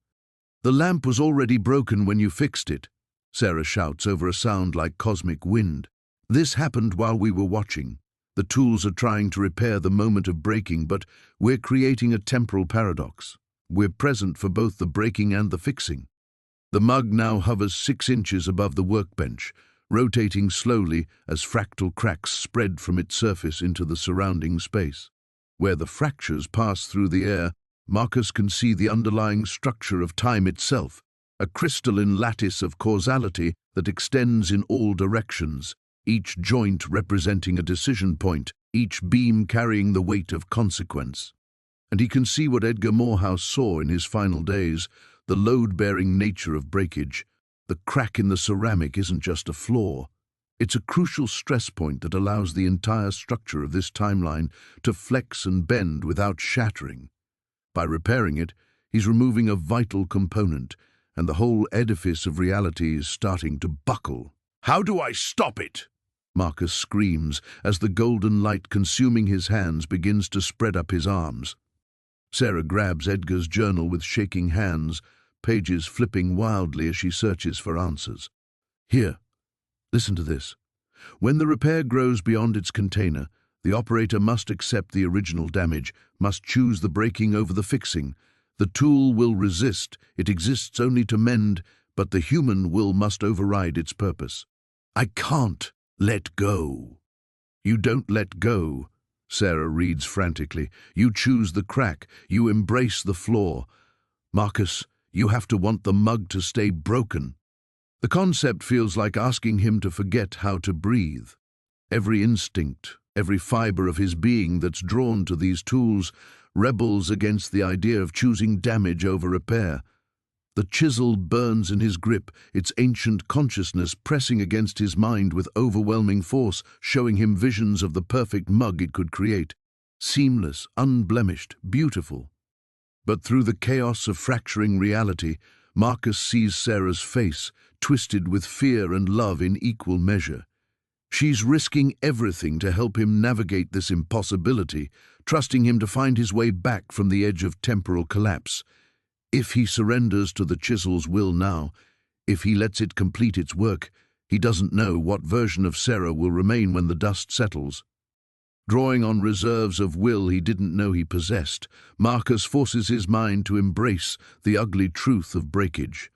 "The lamp was already broken when you fixed it," Sarah shouts over a sound like cosmic wind. "This happened while we were watching. The tools are trying to repair the moment of breaking, but we're creating a temporal paradox. We're present for both the breaking and the fixing." The mug now hovers 6 inches above the workbench, rotating slowly as fractal cracks spread from its surface into the surrounding space. Where the fractures pass through the air, Marcus can see the underlying structure of time itself, a crystalline lattice of causality that extends in all directions, each joint representing a decision point, each beam carrying the weight of consequence. And he can see what Edgar Morehouse saw in his final days, the load-bearing nature of breakage. The crack in the ceramic isn't just a flaw. It's a crucial stress point that allows the entire structure of this timeline to flex and bend without shattering. By repairing it, he's removing a vital component, and the whole edifice of reality is starting to buckle. "How do I stop it?" Marcus screams as the golden light consuming his hands begins to spread up his arms. Sarah grabs Edgar's journal with shaking hands, pages flipping wildly as she searches for answers. "Here, listen to this. When the repair grows beyond its container, the operator must accept the original damage, must choose the breaking over the fixing. The tool will resist, it exists only to mend, but the human will must override its purpose." "I can't let go." "You don't let go," Sarah reads frantically. "You choose the crack, you embrace the flaw. Marcus, you have to want the mug to stay broken." The concept feels like asking him to forget how to breathe. Every instinct, every fiber of his being that's drawn to these tools rebels against the idea of choosing damage over repair. The chisel burns in his grip, its ancient consciousness pressing against his mind with overwhelming force, showing him visions of the perfect mug it could create. Seamless, unblemished, beautiful. But through the chaos of fracturing reality, Marcus sees Sarah's face, twisted with fear and love in equal measure. She's risking everything to help him navigate this impossibility, trusting him to find his way back from the edge of temporal collapse. If he surrenders to the chisel's will now, if he lets it complete its work, he doesn't know what version of Sarah will remain when the dust settles. Drawing on reserves of will he didn't know he possessed, Marcus forces his mind to embrace the ugly truth of breakage.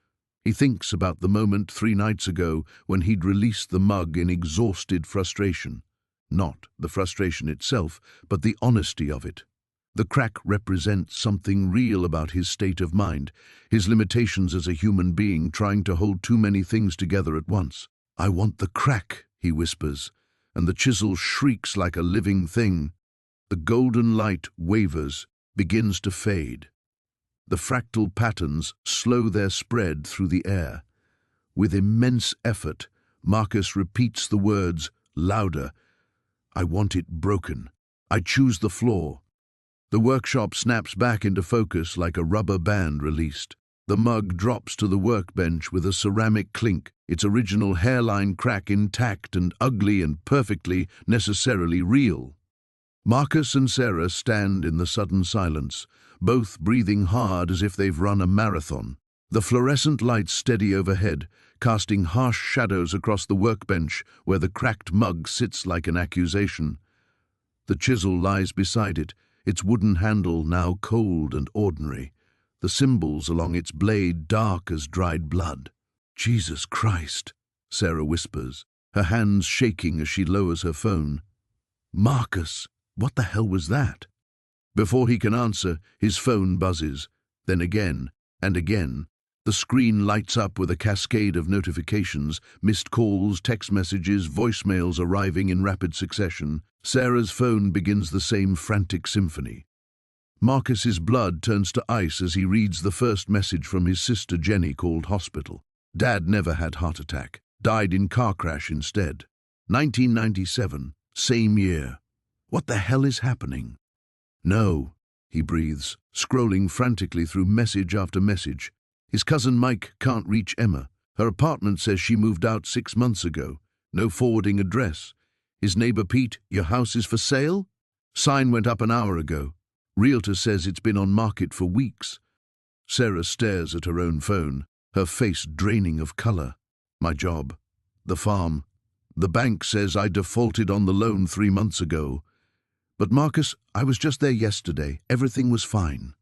He thinks about the moment 3 nights ago when he'd released the mug in exhausted frustration. Not the frustration itself, but the honesty of it. The crack represents something real about his state of mind, his limitations as a human being trying to hold too many things together at once. "I want the crack," he whispers, and the chisel shrieks like a living thing. The golden light wavers, begins to fade. The fractal patterns slow their spread through the air. With immense effort, Marcus repeats the words, louder. "I want it broken. I choose the floor." The workshop snaps back into focus like a rubber band released. The mug drops to the workbench with a ceramic clink, its original hairline crack intact and ugly and perfectly, necessarily real. Marcus and Sarah stand in the sudden silence, both breathing hard as if they've run a marathon. The fluorescent lights steady overhead, casting harsh shadows across the workbench where the cracked mug sits like an accusation. The chisel lies beside it, its wooden handle now cold and ordinary, the symbols along its blade dark as dried blood. "Jesus Christ," Sarah whispers, her hands shaking as she lowers her phone. "Marcus, what the hell was that?" Before he can answer, his phone buzzes, then again and again. The screen lights up with a cascade of notifications, missed calls, text messages, voicemails arriving in rapid succession. Sarah's phone begins the same frantic symphony. Marcus's blood turns to ice as he reads the first message from his sister Jenny, called hospital. Dad never had heart attack, died in car crash instead. 1997, same year. What the hell is happening? "No," he breathes, scrolling frantically through message after message. His cousin Mike can't reach Emma. Her apartment says she moved out 6 months ago. No forwarding address. His neighbor Pete, "Your house is for sale?" Sign went up an hour ago. Realtor says it's been on market for weeks. Sarah stares at her own phone, her face draining of color. "My job. The farm. The bank says I defaulted on the loan 3 months ago. But Marcus, I was just there yesterday. Everything was fine."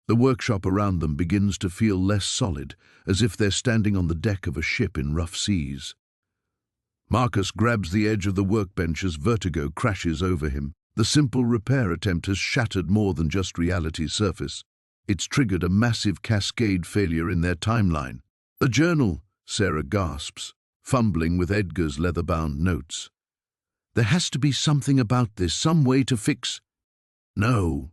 The workshop around them begins to feel less solid, as if they're standing on the deck of a ship in rough seas. Marcus grabs the edge of the workbench as vertigo crashes over him. The simple repair attempt has shattered more than just reality's surface. It's triggered a massive cascade failure in their timeline. "The journal," Sarah gasps, fumbling with Edgar's leather-bound notes. "There has to be something about this, some way to fix—" "No."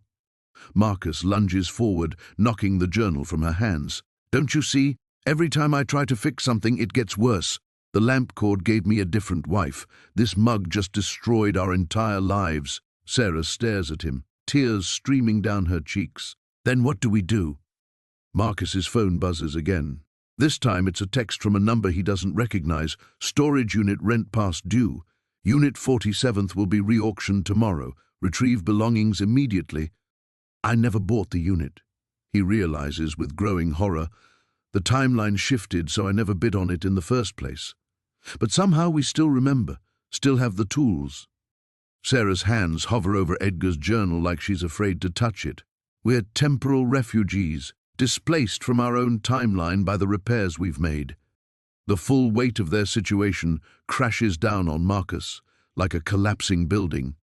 Marcus lunges forward, knocking the journal from her hands. "Don't you see? Every time I try to fix something, it gets worse. The lamp cord gave me a different wife. This mug just destroyed our entire lives." Sarah stares at him, tears streaming down her cheeks. "Then what do we do?" Marcus's phone buzzes again. This time it's a text from a number he doesn't recognize. "Storage unit rent past due. Unit 47th will be re-auctioned tomorrow. Retrieve belongings immediately." "I never bought the unit," he realizes with growing horror. "The timeline shifted, so I never bid on it in the first place. But somehow we still remember, still have the tools." Sarah's hands hover over Edgar's journal like she's afraid to touch it. "We're temporal refugees, displaced from our own timeline by the repairs we've made." The full weight of their situation crashes down on Marcus, like a collapsing building.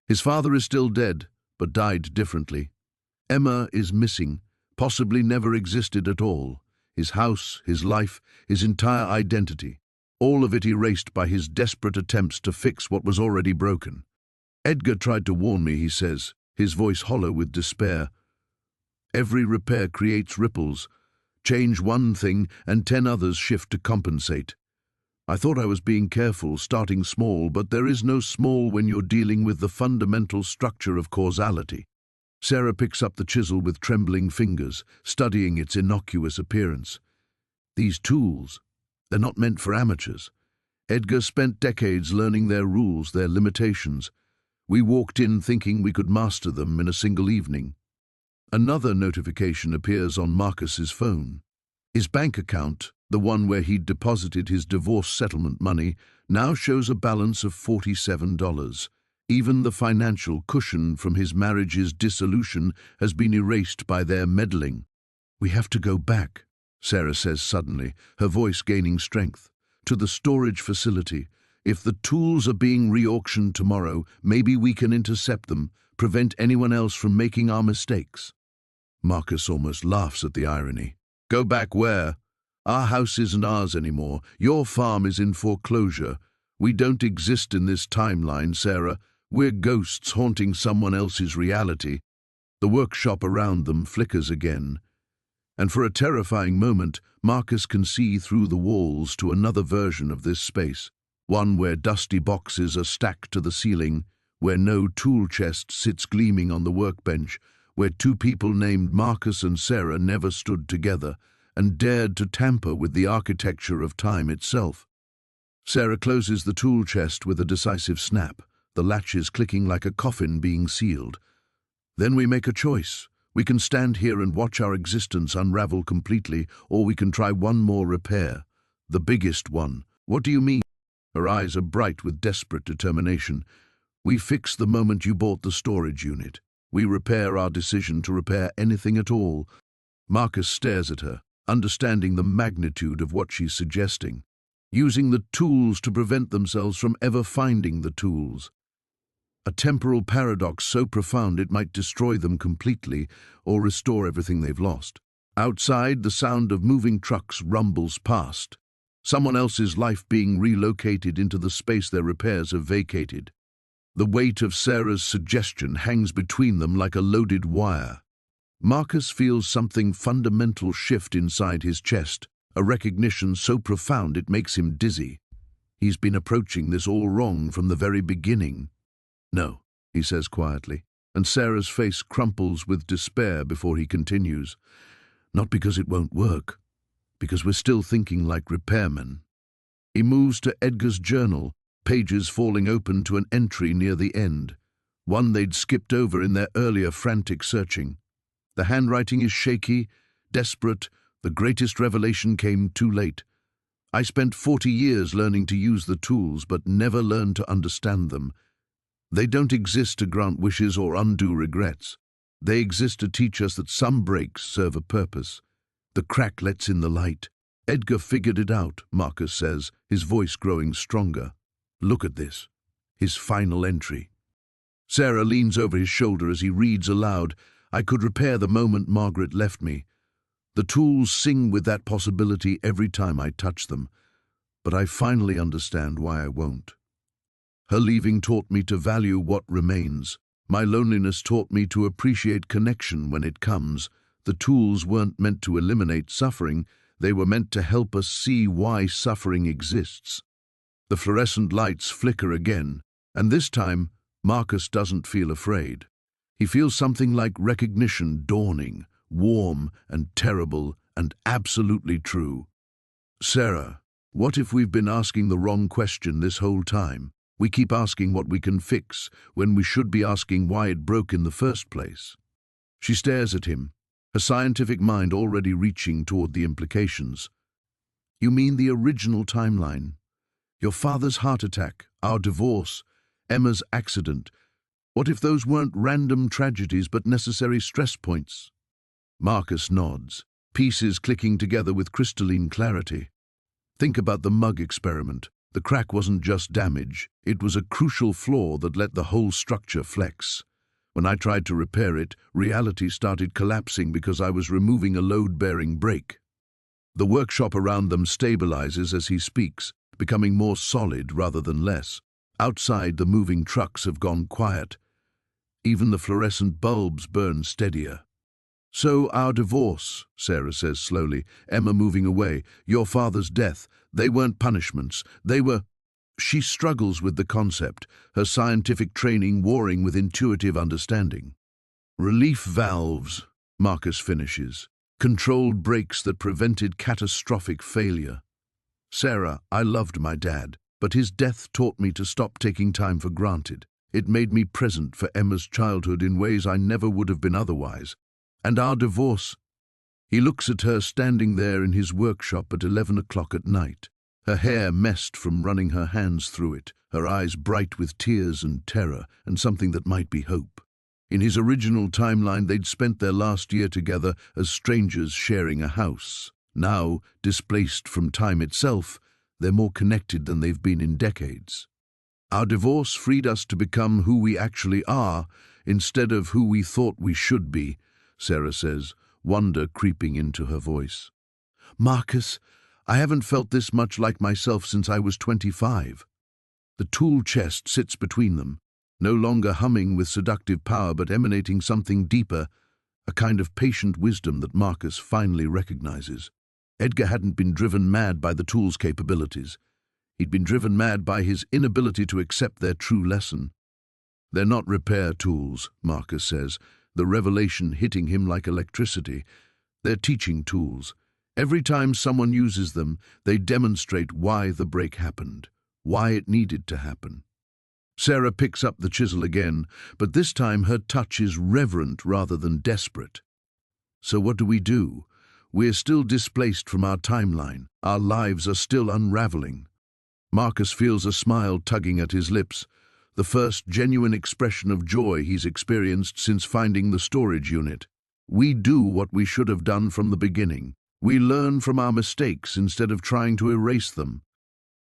His father is still dead, but died differently. Emma is missing, possibly never existed at all. His house, his life, his entire identity, all of it erased by his desperate attempts to fix what was already broken. "Edgar tried to warn me," he says, his voice hollow with despair. "Every repair creates ripples. Change one thing and 10 others shift to compensate. I thought I was being careful, starting small, but there is no small when you're dealing with the fundamental structure of causality." Sarah picks up the chisel with trembling fingers, studying its innocuous appearance. "These tools, they're not meant for amateurs. Edgar spent decades learning their rules, their limitations. We walked in thinking we could master them in a single evening." Another notification appears on Marcus's phone. His bank account, the one where he'd deposited his divorce settlement money, now shows a balance of $47. Even the financial cushion from his marriage's dissolution has been erased by their meddling. "We have to go back," Sarah says suddenly, her voice gaining strength. "To the storage facility. If the tools are being re-auctioned tomorrow, maybe we can intercept them, prevent anyone else from making our mistakes. Marcus almost laughs at the irony. Go back where? Our house isn't ours anymore. Your farm is in foreclosure. We don't exist in this timeline, Sarah. We're ghosts haunting someone else's reality. The workshop around them flickers again. And for a terrifying moment, Marcus can see through the walls to another version of this space. One where dusty boxes are stacked to the ceiling, where no tool chest sits gleaming on the workbench, where two people named Marcus and Sarah never stood together and dared to tamper with the architecture of time itself. Sarah closes the tool chest with a decisive snap, the latches clicking like a coffin being sealed. Then we make a choice. We can stand here and watch our existence unravel completely, or we can try one more repair. The biggest one. What do you mean? Her eyes are bright with desperate determination. We fix the moment you bought the storage unit. We repair our decision to repair anything at all. Marcus stares at her, understanding the magnitude of what she's suggesting. Using the tools to prevent themselves from ever finding the tools. A temporal paradox so profound it might destroy them completely or restore everything they've lost. Outside, the sound of moving trucks rumbles past. Someone else's life being relocated into the space their repairs have vacated. The weight of Sarah's suggestion hangs between them like a loaded wire. Marcus feels something fundamental shift inside his chest, a recognition so profound it makes him dizzy. He's been approaching this all wrong from the very beginning. No, he says quietly, and Sarah's face crumples with despair before he continues. Not because it won't work, because we're still thinking like repairmen. He moves to Edgar's journal, pages falling open to an entry near the end, one they'd skipped over in their earlier frantic searching. The handwriting is shaky, desperate. The greatest revelation came too late. I spent 40 years learning to use the tools, but never learned to understand them. They don't exist to grant wishes or undo regrets. They exist to teach us that some breaks serve a purpose. The crack lets in the light. Edgar figured it out, Marcus says, his voice growing stronger. Look at this. His final entry. Sarah leans over his shoulder as he reads aloud, I could repair the moment Margaret left me. The tools sing with that possibility every time I touch them, but I finally understand why I won't. Her leaving taught me to value what remains. My loneliness taught me to appreciate connection when it comes. The tools weren't meant to eliminate suffering, they were meant to help us see why suffering exists. The fluorescent lights flicker again, and this time Marcus doesn't feel afraid. He feels something like recognition dawning, warm and terrible and absolutely true. Sarah, what if we've been asking the wrong question this whole time? We keep asking what we can fix when we should be asking why it broke in the first place. She stares at him, her scientific mind already reaching toward the implications. You mean the original timeline? Your father's heart attack, our divorce, Emma's accident. What if those weren't random tragedies but necessary stress points? Marcus nods, pieces clicking together with crystalline clarity. Think about the mug experiment. The crack wasn't just damage, it was a crucial flaw that let the whole structure flex. When I tried to repair it, reality started collapsing because I was removing a load-bearing brake. The workshop around them stabilizes as he speaks, becoming more solid rather than less. Outside, the moving trucks have gone quiet. Even the fluorescent bulbs burn steadier. So our divorce, Sarah says slowly, Emma moving away, your father's death, they weren't punishments, they were... She struggles with the concept, her scientific training warring with intuitive understanding. Relief valves, Marcus finishes, controlled brakes that prevented catastrophic failure. Sarah, I loved my dad, but his death taught me to stop taking time for granted. It made me present for Emma's childhood in ways I never would have been otherwise. And our divorce. He looks at her standing there in his workshop at 11 o'clock at night, her hair messed from running her hands through it, her eyes bright with tears and terror and something that might be hope. In his original timeline, they'd spent their last year together as strangers sharing a house. Now, displaced from time itself, they're more connected than they've been in decades. Our divorce freed us to become who we actually are instead of who we thought we should be, Sarah says, wonder creeping into her voice. Marcus, I haven't felt this much like myself since I was 25. The tool chest sits between them, no longer humming with seductive power but emanating something deeper, a kind of patient wisdom that Marcus finally recognizes. Edgar hadn't been driven mad by the tool's capabilities. He'd been driven mad by his inability to accept their true lesson. They're not repair tools, Marcus says, the revelation hitting him like electricity. They're teaching tools. Every time someone uses them, they demonstrate why the break happened, why it needed to happen. Sarah picks up the chisel again, but this time her touch is reverent rather than desperate. So what do? We're still displaced from our timeline. Our lives are still unraveling. Marcus feels a smile tugging at his lips, the first genuine expression of joy he's experienced since finding the storage unit. We do what we should have done from the beginning. We learn from our mistakes instead of trying to erase them.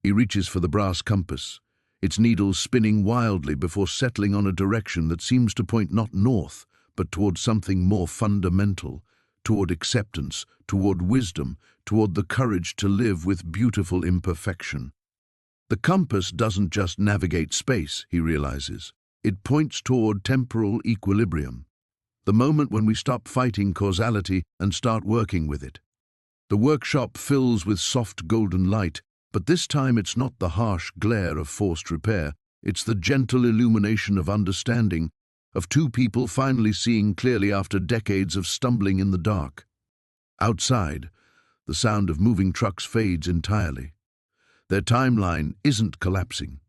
He reaches for the brass compass, its needles spinning wildly before settling on a direction that seems to point not north, but toward something more fundamental, toward acceptance, toward wisdom, toward the courage to live with beautiful imperfection. The compass doesn't just navigate space, he realizes. It points toward temporal equilibrium, the moment when we stop fighting causality and start working with it. The workshop fills with soft golden light, but this time it's not the harsh glare of forced repair. It's the gentle illumination of understanding, of two people finally seeing clearly after decades of stumbling in the dark. Outside, the sound of moving trucks fades entirely. Their timeline isn't collapsing.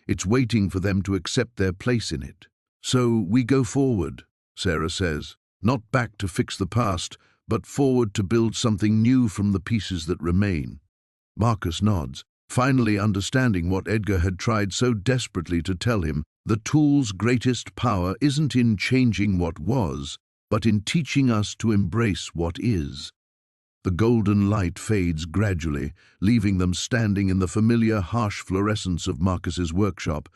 It's waiting for them to accept their place in it. So we go forward, Sarah says, not back to fix the past, but forward to build something new from the pieces that remain. Marcus nods, finally understanding what Edgar had tried so desperately to tell him. The tool's greatest power isn't in changing what was, but in teaching us to embrace what is. The golden light fades gradually, leaving them standing in the familiar harsh fluorescence of Marcus's workshop.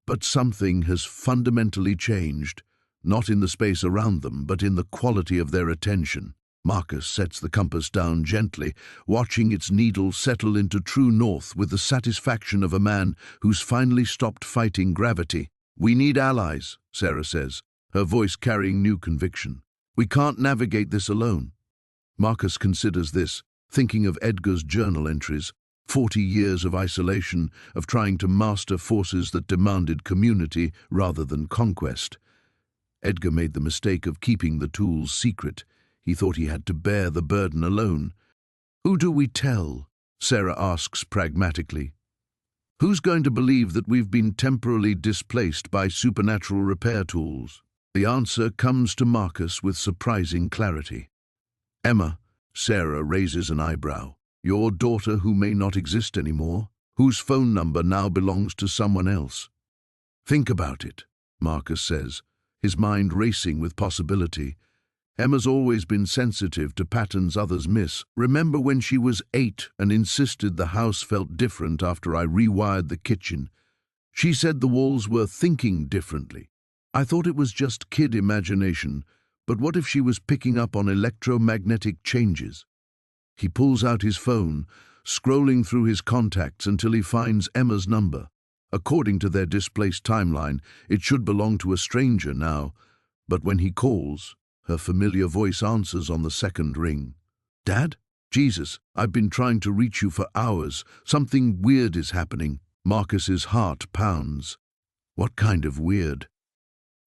But something has fundamentally changed, not in the space around them, but in the quality of their attention. Marcus sets the compass down gently, watching its needle settle into true north with the satisfaction of a man who's finally stopped fighting gravity. We need allies, Sarah says, her voice carrying new conviction. We can't navigate this alone. Marcus considers this, thinking of Edgar's journal entries, 40 years of isolation, of trying to master forces that demanded community rather than conquest. Edgar made the mistake of keeping the tools secret. He thought he had to bear the burden alone. Who do we tell? Sarah asks pragmatically. Who's going to believe that we've been temporarily displaced by supernatural repair tools? The answer comes to Marcus with surprising clarity. Emma, Sarah raises an eyebrow. Your daughter who may not exist anymore, whose phone number now belongs to someone else. Think about it, Marcus says, his mind racing with possibility. Emma's always been sensitive to patterns others miss. Remember when she was 8 and insisted the house felt different after I rewired the kitchen? She said the walls were thinking differently. I thought it was just kid imagination, but what if she was picking up on electromagnetic changes? He pulls out his phone, scrolling through his contacts until he finds Emma's number. According to their displaced timeline, it should belong to a stranger now, but when he calls, her familiar voice answers on the second ring. Dad? Jesus, I've been trying to reach you for hours. Something weird is happening. Marcus's heart pounds. What kind of weird?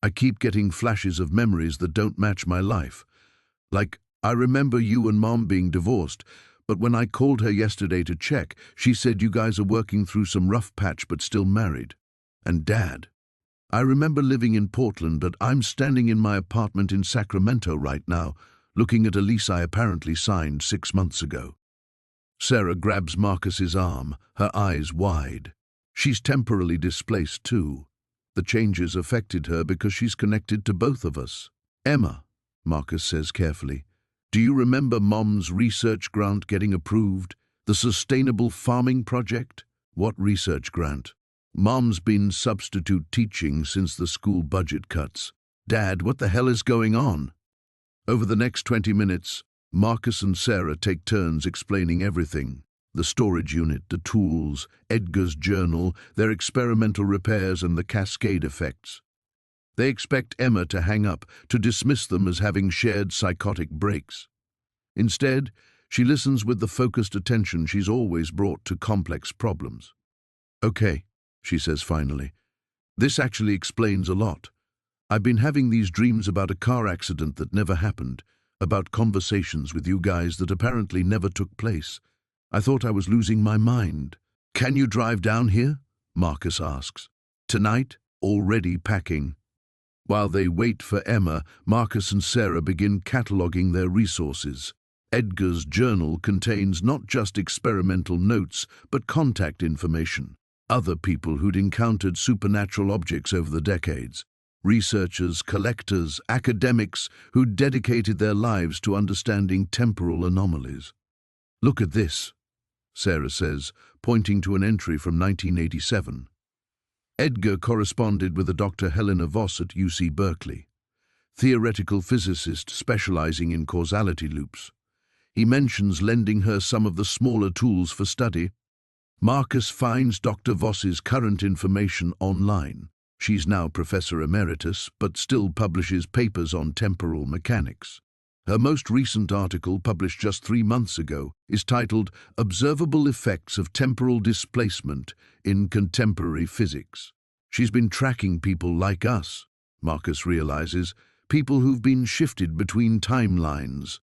I keep getting flashes of memories that don't match my life. Like, I remember you and Mom being divorced, but when I called her yesterday to check, she said you guys are working through some rough patch but still married. And Dad, I remember living in Portland, but I'm standing in my apartment in Sacramento right now, looking at a lease I apparently signed 6 months ago. Sarah grabs Marcus's arm, her eyes wide. She's temporarily displaced too. The changes affected her because she's connected to both of us. Emma, Marcus says carefully, do you remember Mom's research grant getting approved? The Sustainable Farming Project? What research grant? Mom's been substitute teaching since the school budget cuts. Dad, what the hell is going on? Over the next 20 minutes, Marcus and Sarah take turns explaining everything. The storage unit, the tools, Edgar's journal, their experimental repairs and the cascade effects. They expect Emma to hang up, to dismiss them as having shared psychotic breaks. Instead, she listens with the focused attention she's always brought to complex problems. "Okay," she says finally. "This actually explains a lot. I've been having these dreams about a car accident that never happened, about conversations with you guys that apparently never took place. I thought I was losing my mind." "Can you drive down here?" Marcus asks. "Tonight, already packing." While they wait for Emma, Marcus and Sarah begin cataloguing their resources. Edgar's journal contains not just experimental notes, but contact information. Other people who'd encountered supernatural objects over the decades. Researchers, collectors, academics who'd dedicated their lives to understanding temporal anomalies. "Look at this," Sarah says, pointing to an entry from 1987. Edgar corresponded with a Dr. Helena Voss at UC Berkeley, theoretical physicist specializing in causality loops. He mentions lending her some of the smaller tools for study. Marcus finds Dr. Voss's current information online. She's now Professor Emeritus, but still publishes papers on temporal mechanics. Her most recent article, published just 3 months ago, is titled "Observable Effects of Temporal Displacement in Contemporary Physics." She's been tracking people like us, Marcus realizes, people who've been shifted between timelines.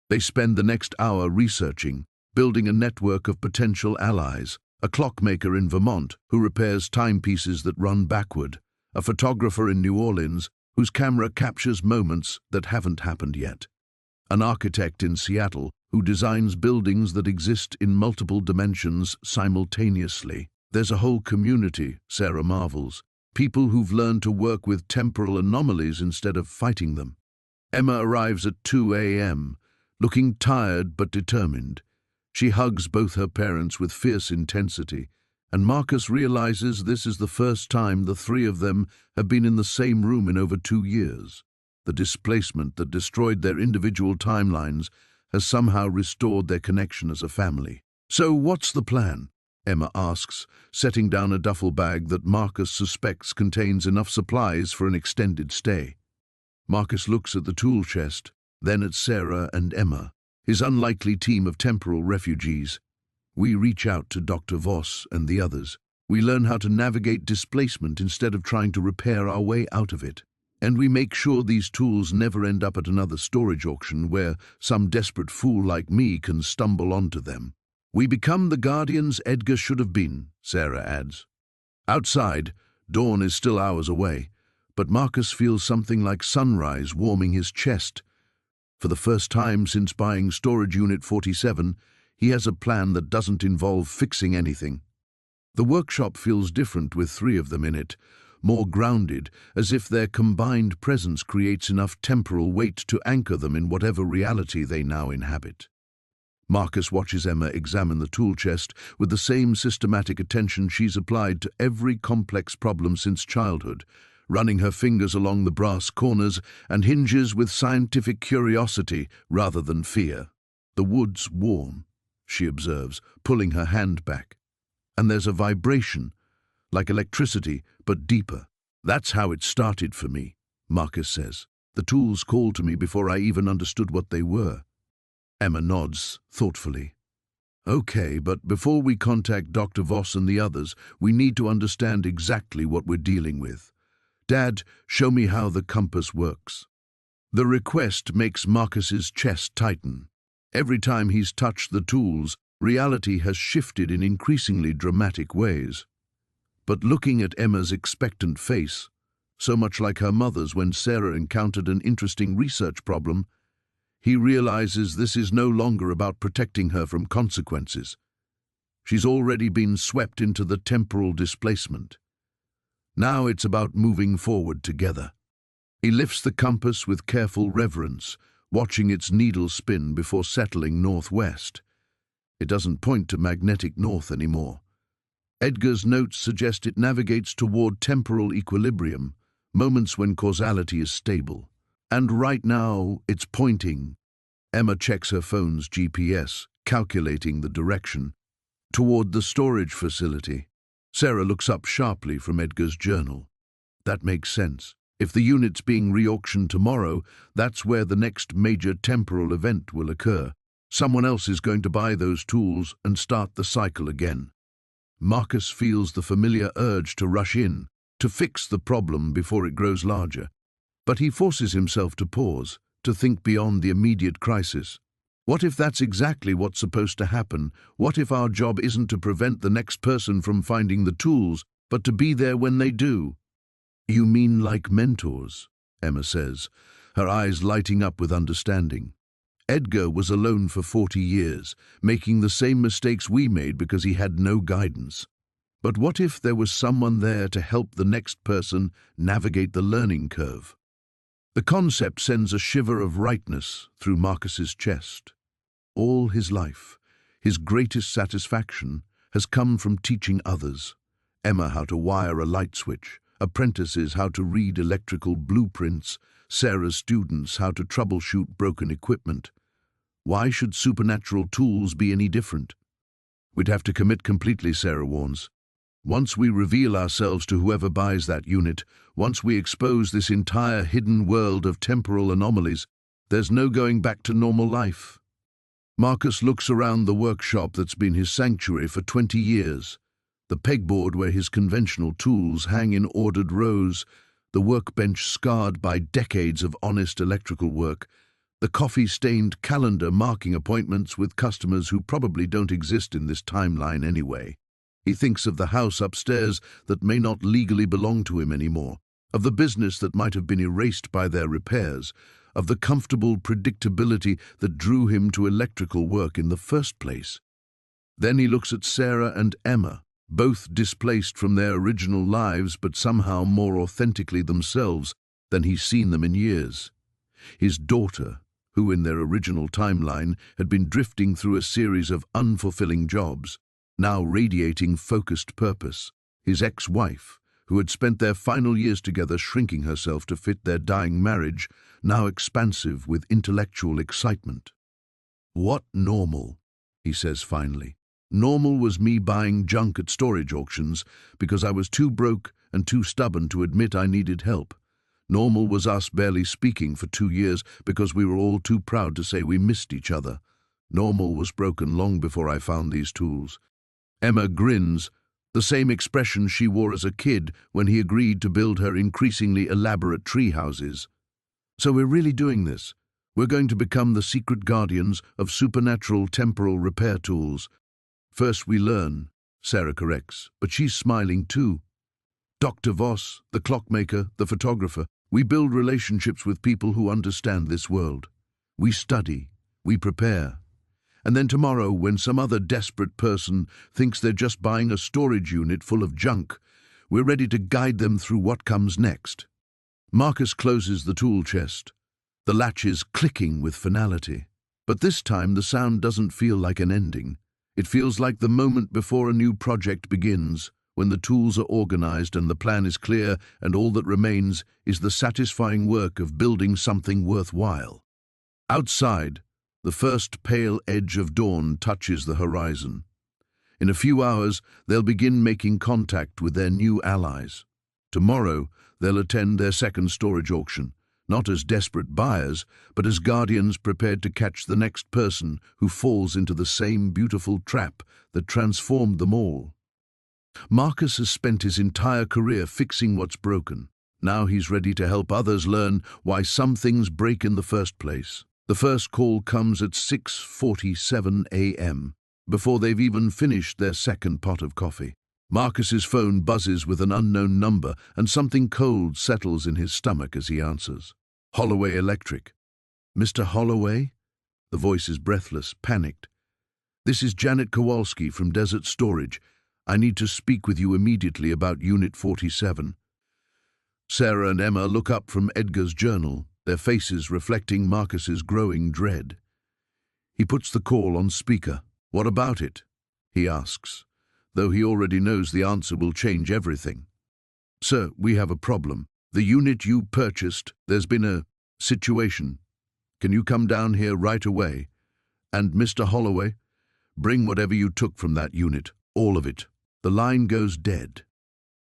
They spend the next hour researching, building a network of potential allies, a clockmaker in Vermont who repairs timepieces that run backward, a photographer in New Orleans whose camera captures moments that haven't happened yet, an architect in Seattle who designs buildings that exist in multiple dimensions simultaneously. There's a whole community, Sarah marvels, people who've learned to work with temporal anomalies instead of fighting them. Emma arrives at 2 a.m., looking tired but determined. She hugs both her parents with fierce intensity, and Marcus realizes this is the first time the three of them have been in the same room in over 2 years. The displacement that destroyed their individual timelines has somehow restored their connection as a family. "So what's the plan?" Emma asks, setting down a duffel bag that Marcus suspects contains enough supplies for an extended stay. Marcus looks at the tool chest, then at Sarah and Emma, his unlikely team of temporal refugees. "We reach out to Dr. Voss and the others. We learn how to navigate displacement instead of trying to repair our way out of it. And we make sure these tools never end up at another storage auction where some desperate fool like me can stumble onto them. We become the guardians Edgar should have been," Sarah adds. Outside, dawn is still hours away, but Marcus feels something like sunrise warming his chest. For the first time since buying Storage Unit 47, he has a plan that doesn't involve fixing anything. The workshop feels different with 3 of them in it, more grounded, as if their combined presence creates enough temporal weight to anchor them in whatever reality they now inhabit. Marcus watches Emma examine the tool chest with the same systematic attention she's applied to every complex problem since childhood, running her fingers along the brass corners and hinges with scientific curiosity rather than fear. "The wood's warm," she observes, pulling her hand back. "And there's a vibration, like electricity, but deeper. That's how it started for me," Marcus says. "The tools called to me before I even understood what they were." Emma nods thoughtfully. "Okay, but before we contact Dr. Voss and the others, we need to understand exactly what we're dealing with. Dad, show me how the compass works." The request makes Marcus's chest tighten. Every time he's touched the tools, reality has shifted in increasingly dramatic ways. But looking at Emma's expectant face, so much like her mother's when Sarah encountered an interesting research problem, he realizes this is no longer about protecting her from consequences. She's already been swept into the temporal displacement. Now it's about moving forward together. He lifts the compass with careful reverence, watching its needle spin before settling northwest. It doesn't point to magnetic north anymore. Edgar's notes suggest it navigates toward temporal equilibrium, moments when causality is stable. And right now, it's pointing. Emma checks her phone's GPS, calculating the direction, toward the storage facility. Sarah looks up sharply from Edgar's journal. That makes sense. If the unit's being re-auctioned tomorrow, that's where the next major temporal event will occur. Someone else is going to buy those tools and start the cycle again. Marcus feels the familiar urge to rush in, to fix the problem before it grows larger. But he forces himself to pause, to think beyond the immediate crisis. What if that's exactly what's supposed to happen? What if our job isn't to prevent the next person from finding the tools, but to be there when they do? You mean like mentors, Emma says, her eyes lighting up with understanding. Edgar was alone for 40 years, making the same mistakes we made because he had no guidance. But what if there was someone there to help the next person navigate the learning curve? The concept sends a shiver of rightness through Marcus's chest. All his life, his greatest satisfaction has come from teaching others. Emma how to wire a light switch, apprentices how to read electrical blueprints, Sarah's students how to troubleshoot broken equipment. Why should supernatural tools be any different? We'd have to commit completely, Sarah warns. Once we reveal ourselves to whoever buys that unit, once we expose this entire hidden world of temporal anomalies, there's no going back to normal life. Marcus looks around the workshop that's been his sanctuary for 20 years. The pegboard where his conventional tools hang in ordered rows, the workbench scarred by decades of honest electrical work, the coffee-stained calendar marking appointments with customers who probably don't exist in this timeline anyway. He thinks of the house upstairs that may not legally belong to him anymore, of the business that might have been erased by their repairs, of the comfortable predictability that drew him to electrical work in the first place. Then he looks at Sarah and Emma, both displaced from their original lives but somehow more authentically themselves than he's seen them in years. His daughter, who in their original timeline had been drifting through a series of unfulfilling jobs, now radiating focused purpose. His ex-wife, who had spent their final years together shrinking herself to fit their dying marriage, now expansive with intellectual excitement. What normal, he says finally. Normal was me buying junk at storage auctions because I was too broke and too stubborn to admit I needed help. Normal was us barely speaking for 2 years because we were all too proud to say we missed each other. Normal was broken long before I found these tools. Emma grins, the same expression she wore as a kid when he agreed to build her increasingly elaborate tree houses. So we're really doing this. We're going to become the secret guardians of supernatural temporal repair tools. First we learn, Sarah corrects, but she's smiling too. Dr. Voss, the clockmaker, the photographer, we build relationships with people who understand this world. We study, we prepare. And then tomorrow, when some other desperate person thinks they're just buying a storage unit full of junk, we're ready to guide them through what comes next. Marcus closes the tool chest, the latches clicking with finality. But this time the sound doesn't feel like an ending. It feels like the moment before a new project begins, when the tools are organized and the plan is clear and all that remains is the satisfying work of building something worthwhile. Outside, the first pale edge of dawn touches the horizon. In a few hours, they'll begin making contact with their new allies. Tomorrow, they'll attend their second storage auction, not as desperate buyers, but as guardians prepared to catch the next person who falls into the same beautiful trap that transformed them all. Marcus has spent his entire career fixing what's broken. Now he's ready to help others learn why some things break in the first place. The first call comes at 6:47 a.m., before they've even finished their second pot of coffee. Marcus's phone buzzes with an unknown number, and something cold settles in his stomach as he answers. Holloway Electric. Mr. Holloway? The voice is breathless, panicked. This is Janet Kowalski from Desert Storage. I need to speak with you immediately about Unit 47. Sarah and Emma look up from Edgar's journal, their faces reflecting Marcus's growing dread. He puts the call on speaker. "What about it?" he asks, though he already knows the answer will change everything. "Sir, we have a problem. The unit you purchased, there's been a situation. Can you come down here right away? And Mr. Holloway, bring whatever you took from that unit, all of it." The line goes dead.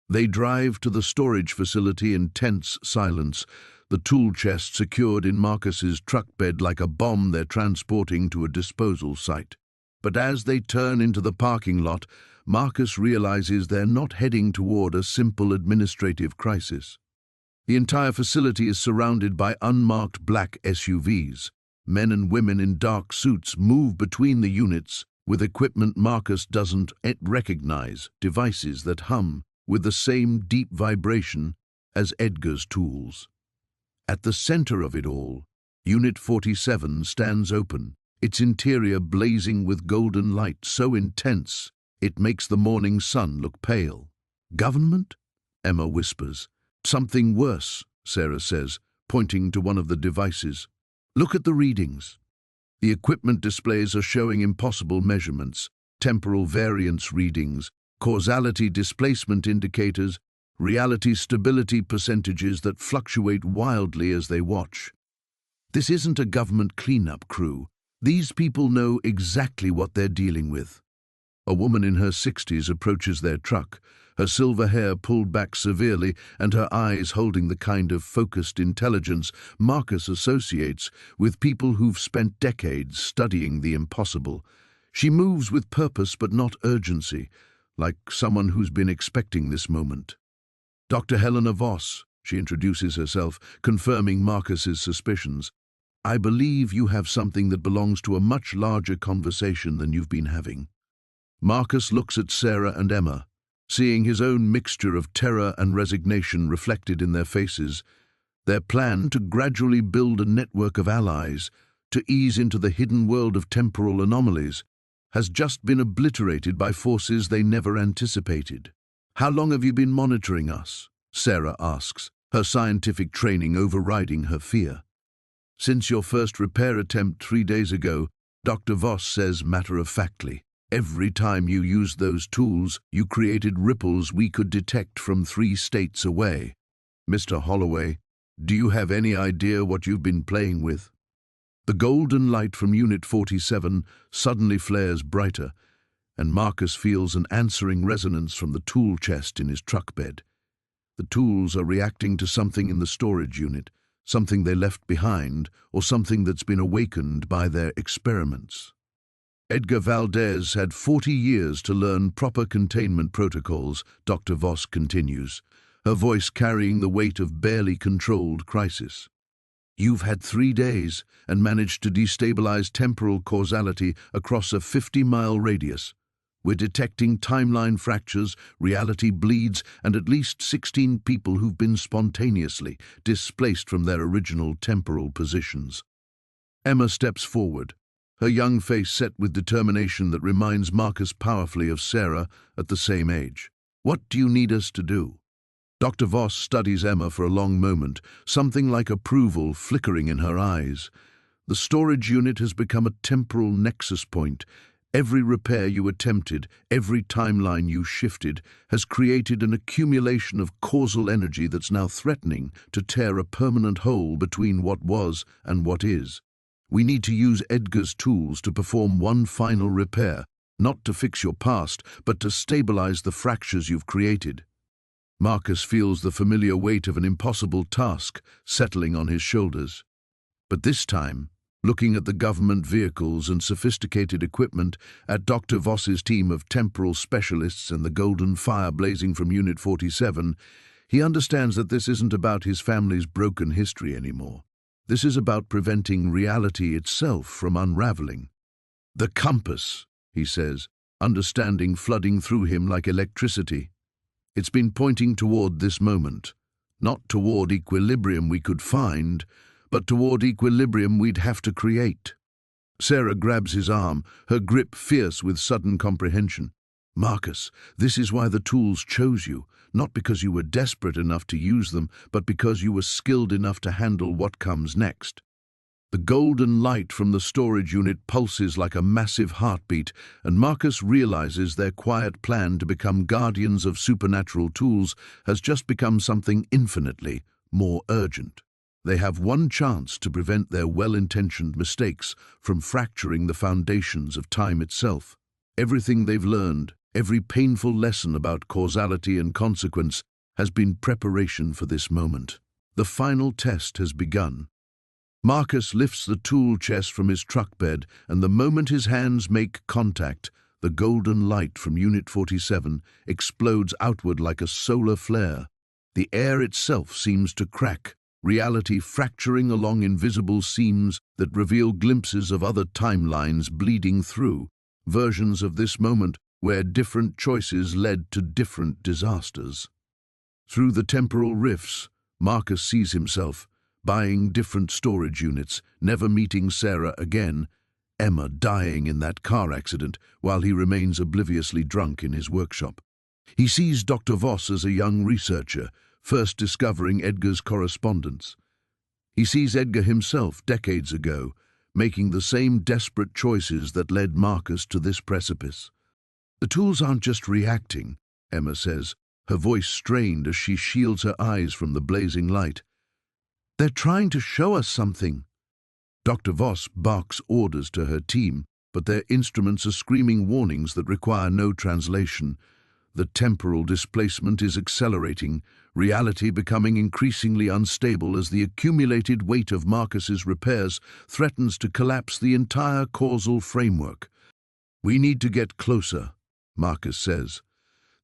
They drive to the storage facility in tense silence, the tool chest secured in Marcus's truck bed like a bomb they're transporting to a disposal site. But as they turn into the parking lot, Marcus realizes they're not heading toward a simple administrative crisis. The entire facility is surrounded by unmarked black SUVs. Men and women in dark suits move between the units with equipment Marcus doesn't recognize, devices that hum with the same deep vibration as Edgar's tools. At the center of it all, Unit 47 stands open, its interior blazing with golden light so intense it makes the morning sun look pale. "Government?" Emma whispers. "Something worse," Sarah says, pointing to one of the devices. "Look at the readings." The equipment displays are showing impossible measurements, temporal variance readings, causality displacement indicators, reality stability percentages that fluctuate wildly as they watch. This isn't a government cleanup crew. These people know exactly what they're dealing with. A woman in her 60s approaches their truck, her silver hair pulled back severely and her eyes holding the kind of focused intelligence Marcus associates with people who've spent decades studying the impossible. She moves with purpose but not urgency, like someone who's been expecting this moment. "Dr. Helena Voss," she introduces herself, confirming Marcus's suspicions. "I believe you have something that belongs to a much larger conversation than you've been having." Marcus looks at Sarah and Emma, seeing his own mixture of terror and resignation reflected in their faces. Their plan to gradually build a network of allies, to ease into the hidden world of temporal anomalies, has just been obliterated by forces they never anticipated. "How long have you been monitoring us?" Sarah asks, her scientific training overriding her fear. "Since your first repair attempt 3 days ago," Dr. Voss says matter-of-factly. "Every time you used those tools, you created ripples we could detect from 3 states away. Mr. Holloway, do you have any idea what you've been playing with?" The golden light from Unit 47 suddenly flares brighter, and Marcus feels an answering resonance from the tool chest in his truck bed. The tools are reacting to something in the storage unit, something they left behind, or something that's been awakened by their experiments. Edgar Valdez had 40 years to learn proper containment protocols, Dr. Voss continues, her voice carrying the weight of barely controlled crisis. "You've had 3 days and managed to destabilize temporal causality across a 50-mile radius. We're detecting timeline fractures, reality bleeds, and at least 16 people who've been spontaneously displaced from their original temporal positions." Emma steps forward, her young face set with determination that reminds Marcus powerfully of Sarah at the same age. "What do you need us to do?" Dr. Voss studies Emma for a long moment, something like approval flickering in her eyes. "The storage unit has become a temporal nexus point. Every repair you attempted, every timeline you shifted, has created an accumulation of causal energy that's now threatening to tear a permanent hole between what was and what is. We need to use Edgar's tools to perform one final repair, not to fix your past, but to stabilize the fractures you've created." Marcus feels the familiar weight of an impossible task settling on his shoulders. But this time, looking at the government vehicles and sophisticated equipment, at Dr. Voss's team of temporal specialists and the golden fire blazing from Unit 47, he understands that this isn't about his family's broken history anymore. This is about preventing reality itself from unraveling. "The compass," he says, understanding flooding through him like electricity. "It's been pointing toward this moment, not toward equilibrium we could find, but toward equilibrium we'd have to create." Sarah grabs his arm, her grip fierce with sudden comprehension. "Marcus, this is why the tools chose you, not because you were desperate enough to use them, but because you were skilled enough to handle what comes next." The golden light from the storage unit pulses like a massive heartbeat, and Marcus realizes their quiet plan to become guardians of supernatural tools has just become something infinitely more urgent. They have one chance to prevent their well-intentioned mistakes from fracturing the foundations of time itself. Everything they've learned, every painful lesson about causality and consequence, has been preparation for this moment. The final test has begun. Marcus lifts the tool chest from his truck bed, and the moment his hands make contact, the golden light from Unit 47 explodes outward like a solar flare. The air itself seems to crack, reality fracturing along invisible seams that reveal glimpses of other timelines bleeding through, versions of this moment where different choices led to different disasters. Through the temporal rifts, Marcus sees himself buying different storage units, never meeting Sarah again, Emma dying in that car accident while he remains obliviously drunk in his workshop. He sees Dr. Voss as a young researcher, first discovering Edgar's correspondence. He sees Edgar himself decades ago, making the same desperate choices that led Marcus to this precipice. The tools aren't just reacting, Emma says, her voice strained as she shields her eyes from the blazing light. They're trying to show us something. Dr. Voss barks orders to her team, but their instruments are screaming warnings that require no translation. The temporal displacement is accelerating, reality becoming increasingly unstable as the accumulated weight of Marcus's repairs threatens to collapse the entire causal framework. We need to get closer, Marcus says,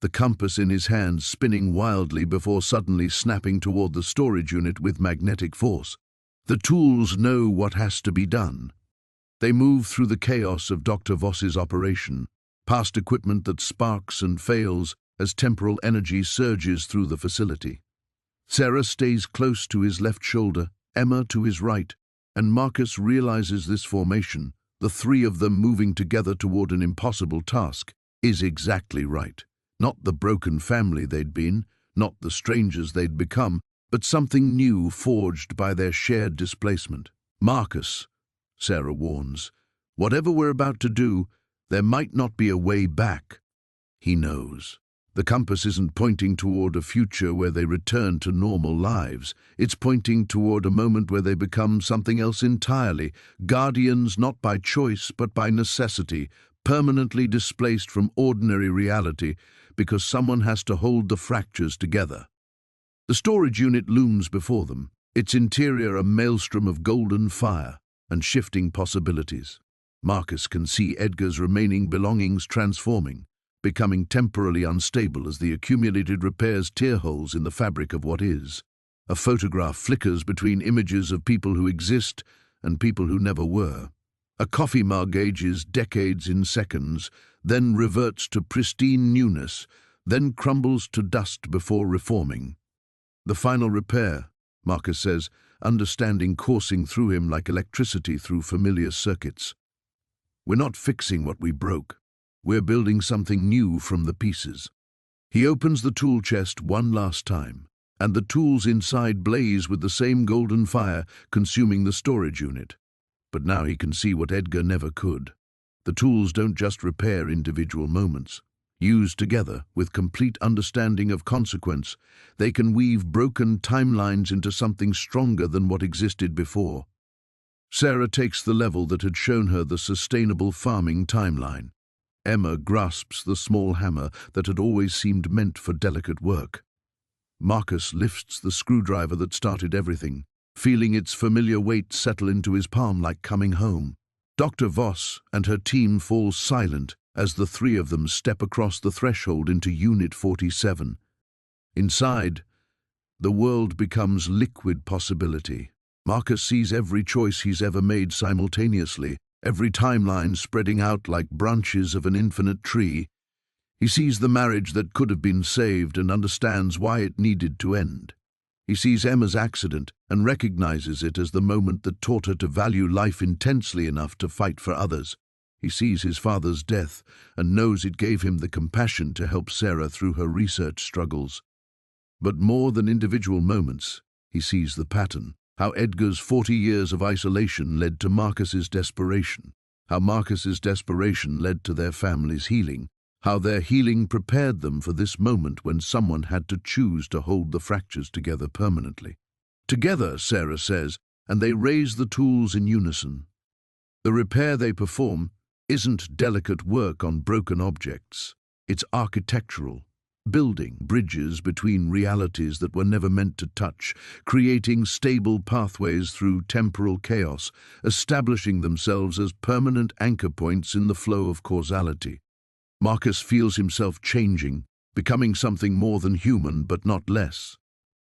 the compass in his hand spinning wildly before suddenly snapping toward the storage unit with magnetic force. The tools know what has to be done. They move through the chaos of Dr. Voss's operation, past equipment that sparks and fails as temporal energy surges through the facility. Sarah stays close to his left shoulder, Emma to his right, and Marcus realizes this formation, the three of them moving together toward an impossible task, is exactly right. Not the broken family they'd been, not the strangers they'd become, but something new forged by their shared displacement. Marcus, Sarah warns, whatever we're about to do, there might not be a way back. He knows. The compass isn't pointing toward a future where they return to normal lives. It's pointing toward a moment where they become something else entirely, guardians not by choice but by necessity, permanently displaced from ordinary reality because someone has to hold the fractures together. The storage unit looms before them, its interior a maelstrom of golden fire and shifting possibilities. Marcus can see Edgar's remaining belongings transforming, becoming temporarily unstable as the accumulated repairs tear holes in the fabric of what is. A photograph flickers between images of people who exist and people who never were. A coffee mug ages decades in seconds, then reverts to pristine newness, then crumbles to dust before reforming. The final repair, Marcus says, understanding coursing through him like electricity through familiar circuits. We're not fixing what we broke. We're building something new from the pieces. He opens the tool chest one last time, and the tools inside blaze with the same golden fire consuming the storage unit. But now he can see what Edgar never could. The tools don't just repair individual moments. Used together, with complete understanding of consequence, they can weave broken timelines into something stronger than what existed before. Sarah takes the level that had shown her the sustainable farming timeline. Emma grasps the small hammer that had always seemed meant for delicate work. Marcus lifts the screwdriver that started everything, feeling its familiar weight settle into his palm like coming home. Dr. Voss and her team fall silent as the three of them step across the threshold into Unit 47. Inside, the world becomes liquid possibility. Marcus sees every choice he's ever made simultaneously, every timeline spreading out like branches of an infinite tree. He sees the marriage that could have been saved and understands why it needed to end. He sees Emma's accident and recognizes it as the moment that taught her to value life intensely enough to fight for others. He sees his father's death and knows it gave him the compassion to help Sarah through her research struggles. But more than individual moments, he sees the pattern. How Edgar's 40 years of isolation led to Marcus's desperation. How Marcus's desperation led to their family's healing. How their healing prepared them for this moment when someone had to choose to hold the fractures together permanently. Together, Sarah says, and they raise the tools in unison. The repair they perform isn't delicate work on broken objects. It's architectural, building bridges between realities that were never meant to touch, creating stable pathways through temporal chaos, establishing themselves as permanent anchor points in the flow of causality. Marcus feels himself changing, becoming something more than human but not less.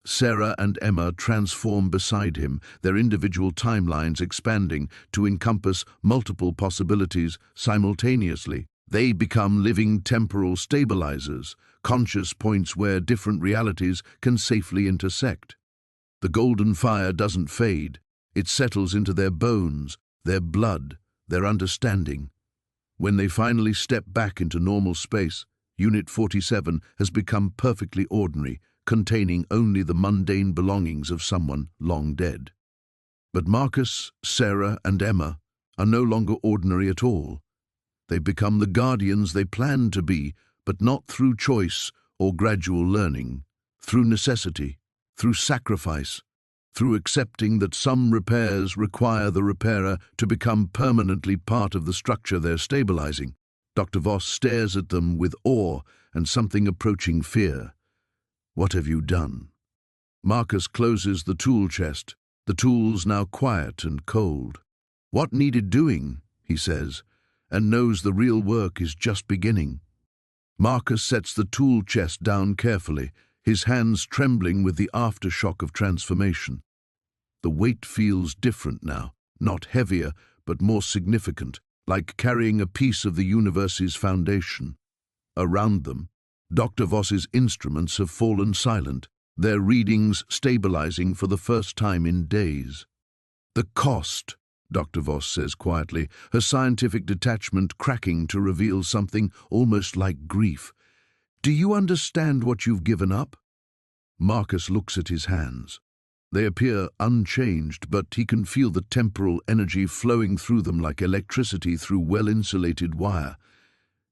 Sarah and Emma transform beside him, their individual timelines expanding to encompass multiple possibilities simultaneously. They become living temporal stabilizers, conscious points where different realities can safely intersect. The golden fire doesn't fade. It settles into their bones, their blood, their understanding. When they finally step back into normal space, Unit 47 has become perfectly ordinary, containing only the mundane belongings of someone long dead. But Marcus, Sarah, and Emma are no longer ordinary at all. They've become the guardians they planned to be, but not through choice or gradual learning, through necessity, through sacrifice, through accepting that some repairs require the repairer to become permanently part of the structure they're stabilizing. Dr. Voss stares at them with awe and something approaching fear. What have you done? Marcus closes the tool chest, the tools now quiet and cold. What needed doing, he says, and knows the real work is just beginning. Marcus sets the tool chest down carefully, his hands trembling with the aftershock of transformation. The weight feels different now, not heavier, but more significant, like carrying a piece of the universe's foundation. Around them, Dr. Voss's instruments have fallen silent, their readings stabilizing for the first time in days. The cost, Dr. Voss says quietly, her scientific detachment cracking to reveal something almost like grief. Do you understand what you've given up? Marcus looks at his hands. They appear unchanged, but he can feel the temporal energy flowing through them like electricity through well-insulated wire.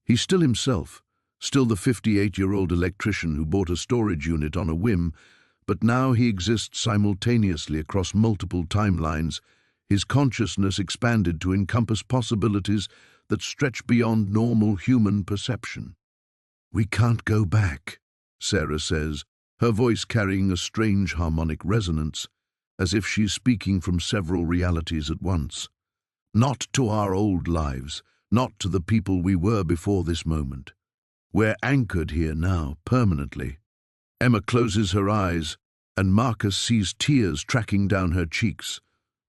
He's still himself, still the 58-year-old electrician who bought a storage unit on a whim, but now he exists simultaneously across multiple timelines, his consciousness expanded to encompass possibilities that stretch beyond normal human perception. We can't go back, Sarah says, her voice carrying a strange harmonic resonance, as if she's speaking from several realities at once. Not to our old lives, not to the people we were before this moment. We're anchored here now, permanently. Emma closes her eyes, and Marcus sees tears tracking down her cheeks.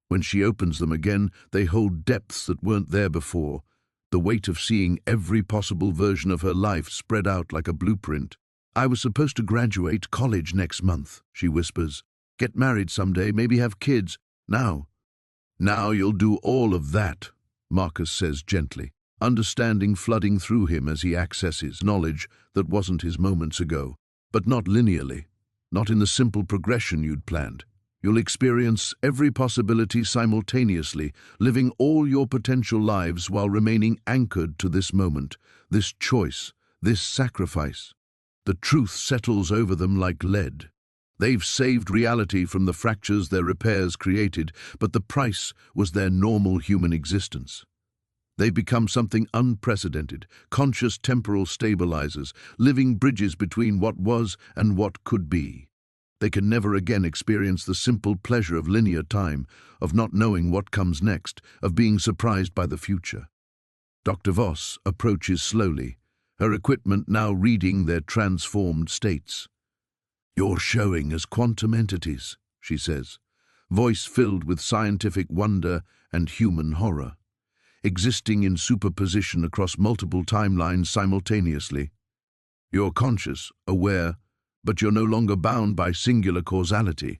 When she opens them again, they hold depths that weren't there before, the weight of seeing every possible version of her life spread out like a blueprint. I was supposed to graduate college next month, she whispers. Get married someday, maybe have kids. Now you'll do all of that, Marcus says gently, understanding flooding through him as he accesses knowledge that wasn't his moments ago, but not linearly, not in the simple progression you'd planned. You'll experience every possibility simultaneously, living all your potential lives while remaining anchored to this moment, this choice, this sacrifice. The truth settles over them like lead. They've saved reality from the fractures their repairs created, but the price was their normal human existence. They've become something unprecedented, conscious temporal stabilizers, living bridges between what was and what could be. They can never again experience the simple pleasure of linear time, of not knowing what comes next, of being surprised by the future. Dr. Voss approaches slowly, her equipment now reading their transformed states. You're showing as quantum entities, she says, voice filled with scientific wonder and human horror, existing in superposition across multiple timelines simultaneously. You're conscious, aware, but you're no longer bound by singular causality.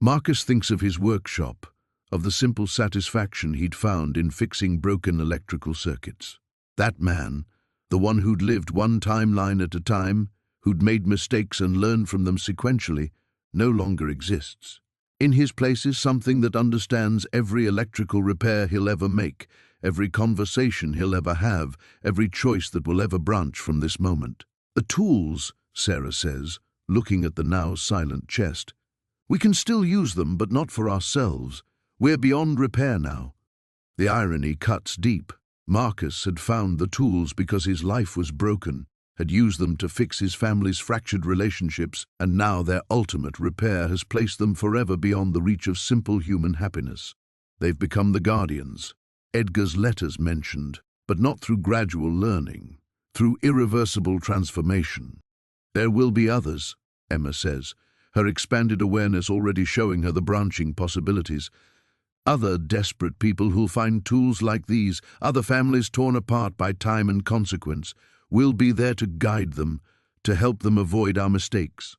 Marcus thinks of his workshop, of the simple satisfaction he'd found in fixing broken electrical circuits. That man, the one who'd lived one timeline at a time, who'd made mistakes and learned from them sequentially, no longer exists. In his place is something that understands every electrical repair he'll ever make, every conversation he'll ever have, every choice that will ever branch from this moment. The tools, Sarah says, looking at the now silent chest. We can still use them, but not for ourselves. We're beyond repair now. The irony cuts deep. Marcus had found the tools because his life was broken, had used them to fix his family's fractured relationships, and now their ultimate repair has placed them forever beyond the reach of simple human happiness. They've become the guardians. Edgar's letters mentioned, but not through gradual learning, through irreversible transformation. There will be others, Emma says, her expanded awareness already showing her the branching possibilities. Other desperate people who'll find tools like these, other families torn apart by time and consequence, will be there to guide them, to help them avoid our mistakes.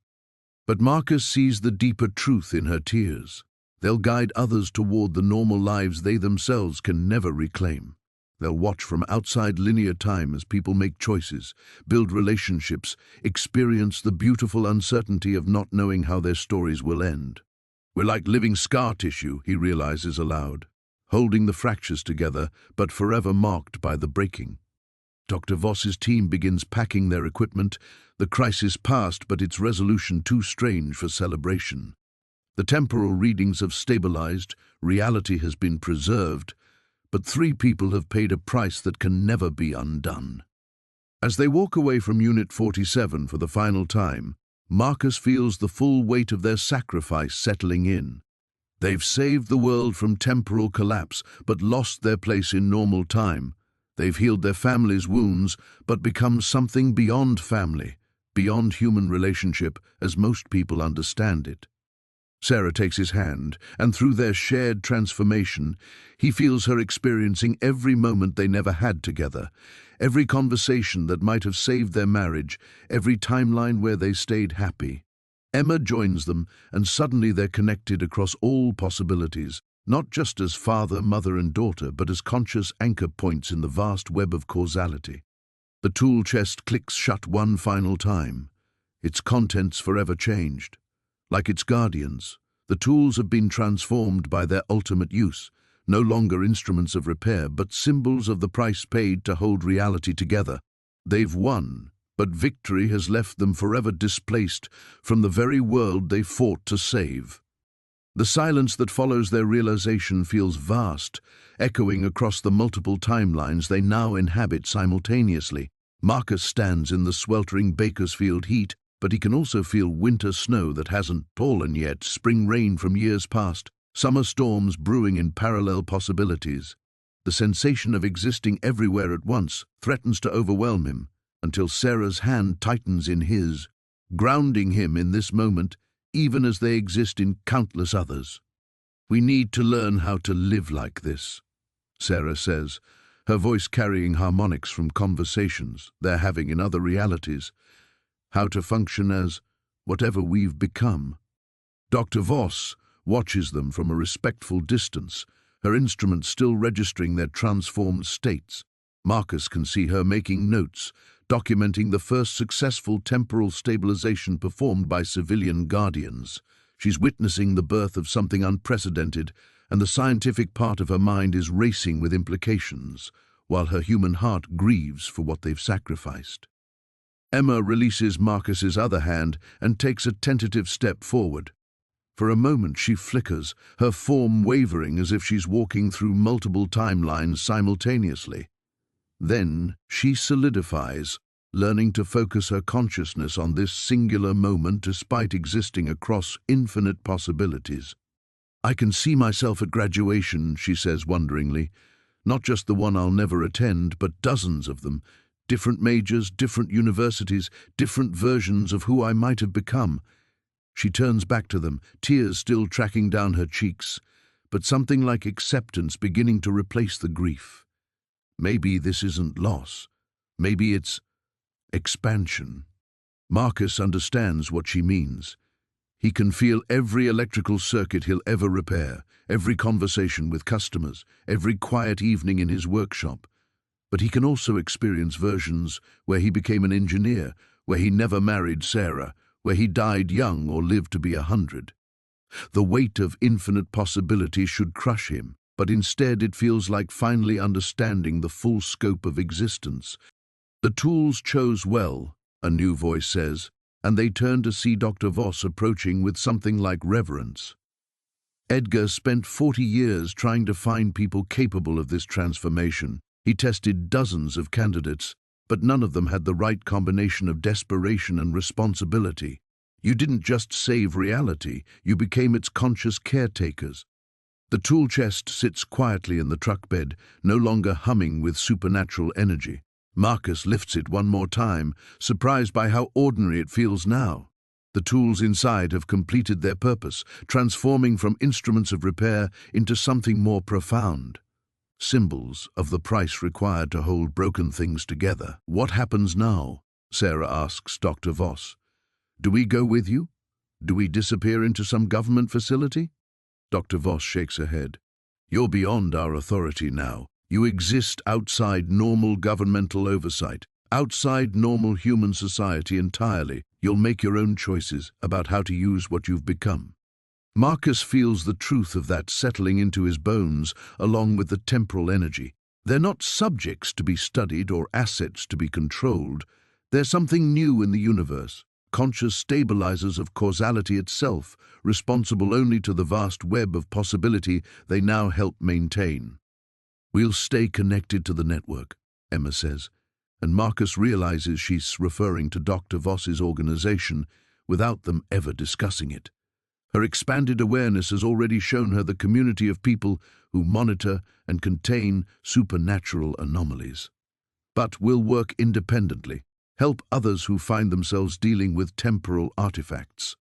But Marcus sees the deeper truth in her tears. They'll guide others toward the normal lives they themselves can never reclaim. They'll watch from outside linear time as people make choices, build relationships, experience the beautiful uncertainty of not knowing how their stories will end. We're like living scar tissue, he realizes aloud, holding the fractures together, but forever marked by the breaking. Dr. Voss's team begins packing their equipment. The crisis passed, but its resolution too strange for celebration. The temporal readings have stabilized, reality has been preserved, but 3 people have paid a price that can never be undone. As they walk away from Unit 47 for the final time, Marcus feels the full weight of their sacrifice settling in. They've saved the world from temporal collapse, but lost their place in normal time. They've healed their family's wounds, but become something beyond family, beyond human relationship, as most people understand it. Sarah takes his hand, and through their shared transformation, he feels her experiencing every moment they never had together, every conversation that might have saved their marriage, every timeline where they stayed happy. Emma joins them, and suddenly they're connected across all possibilities, not just as father, mother, and daughter, but as conscious anchor points in the vast web of causality. The tool chest clicks shut one final time, its contents forever changed. Like its guardians, the tools have been transformed by their ultimate use, no longer instruments of repair, but symbols of the price paid to hold reality together. They've won, but victory has left them forever displaced from the very world they fought to save. The silence that follows their realization feels vast, echoing across the multiple timelines they now inhabit simultaneously. Marcus stands in the sweltering Bakersfield heat, but he can also feel winter snow that hasn't fallen yet, spring rain from years past, summer storms brewing in parallel possibilities. The sensation of existing everywhere at once threatens to overwhelm him, until Sarah's hand tightens in his, grounding him in this moment, even as they exist in countless others. We need to learn how to live like this, Sarah says, her voice carrying harmonics from conversations they're having in other realities. How to function as whatever we've become. Dr. Voss watches them from a respectful distance, her instrument still registering their transformed states. Marcus can see her making notes, documenting the first successful temporal stabilization performed by civilian guardians. She's witnessing the birth of something unprecedented, and the scientific part of her mind is racing with implications, while her human heart grieves for what they've sacrificed. Emma releases Marcus's other hand and takes a tentative step forward. For a moment she flickers, her form wavering as if she's walking through multiple timelines simultaneously. Then she solidifies, learning to focus her consciousness on this singular moment despite existing across infinite possibilities. I can see myself at graduation, she says wonderingly. Not just the one I'll never attend, but dozens of them. Different majors, different universities, different versions of who I might have become. She turns back to them, tears still tracking down her cheeks, but something like acceptance beginning to replace the grief. Maybe this isn't loss. Maybe it's expansion. Marcus understands what she means. He can feel every electrical circuit he'll ever repair, every conversation with customers, every quiet evening in his workshop. But he can also experience versions where he became an engineer, where he never married Sarah, where he died young or lived to be 100. The weight of infinite possibility should crush him, but instead it feels like finally understanding the full scope of existence. The tools chose well, a new voice says, and they turn to see Dr. Voss approaching with something like reverence. Edgar spent 40 years trying to find people capable of this transformation. He tested dozens of candidates, but none of them had the right combination of desperation and responsibility. You didn't just save reality, you became its conscious caretakers. The tool chest sits quietly in the truck bed, no longer humming with supernatural energy. Marcus lifts it one more time, surprised by how ordinary it feels now. The tools inside have completed their purpose, transforming from instruments of repair into something more profound. Symbols of the price required to hold broken things together. What happens now? Sarah asks Dr. Voss. Do we go with you? Do we disappear into some government facility? Dr. Voss shakes her head. You're beyond our authority now. You exist outside normal governmental oversight, outside normal human society entirely. You'll make your own choices about how to use what you've become. Marcus feels the truth of that settling into his bones, along with the temporal energy. They're not subjects to be studied or assets to be controlled. They're something new in the universe, conscious stabilizers of causality itself, responsible only to the vast web of possibility they now help maintain. We'll stay connected to the network, Emma says, and Marcus realizes she's referring to Dr. Voss's organization without them ever discussing it. Her expanded awareness has already shown her the community of people who monitor and contain supernatural anomalies. But will work independently, help others who find themselves dealing with temporal artifacts.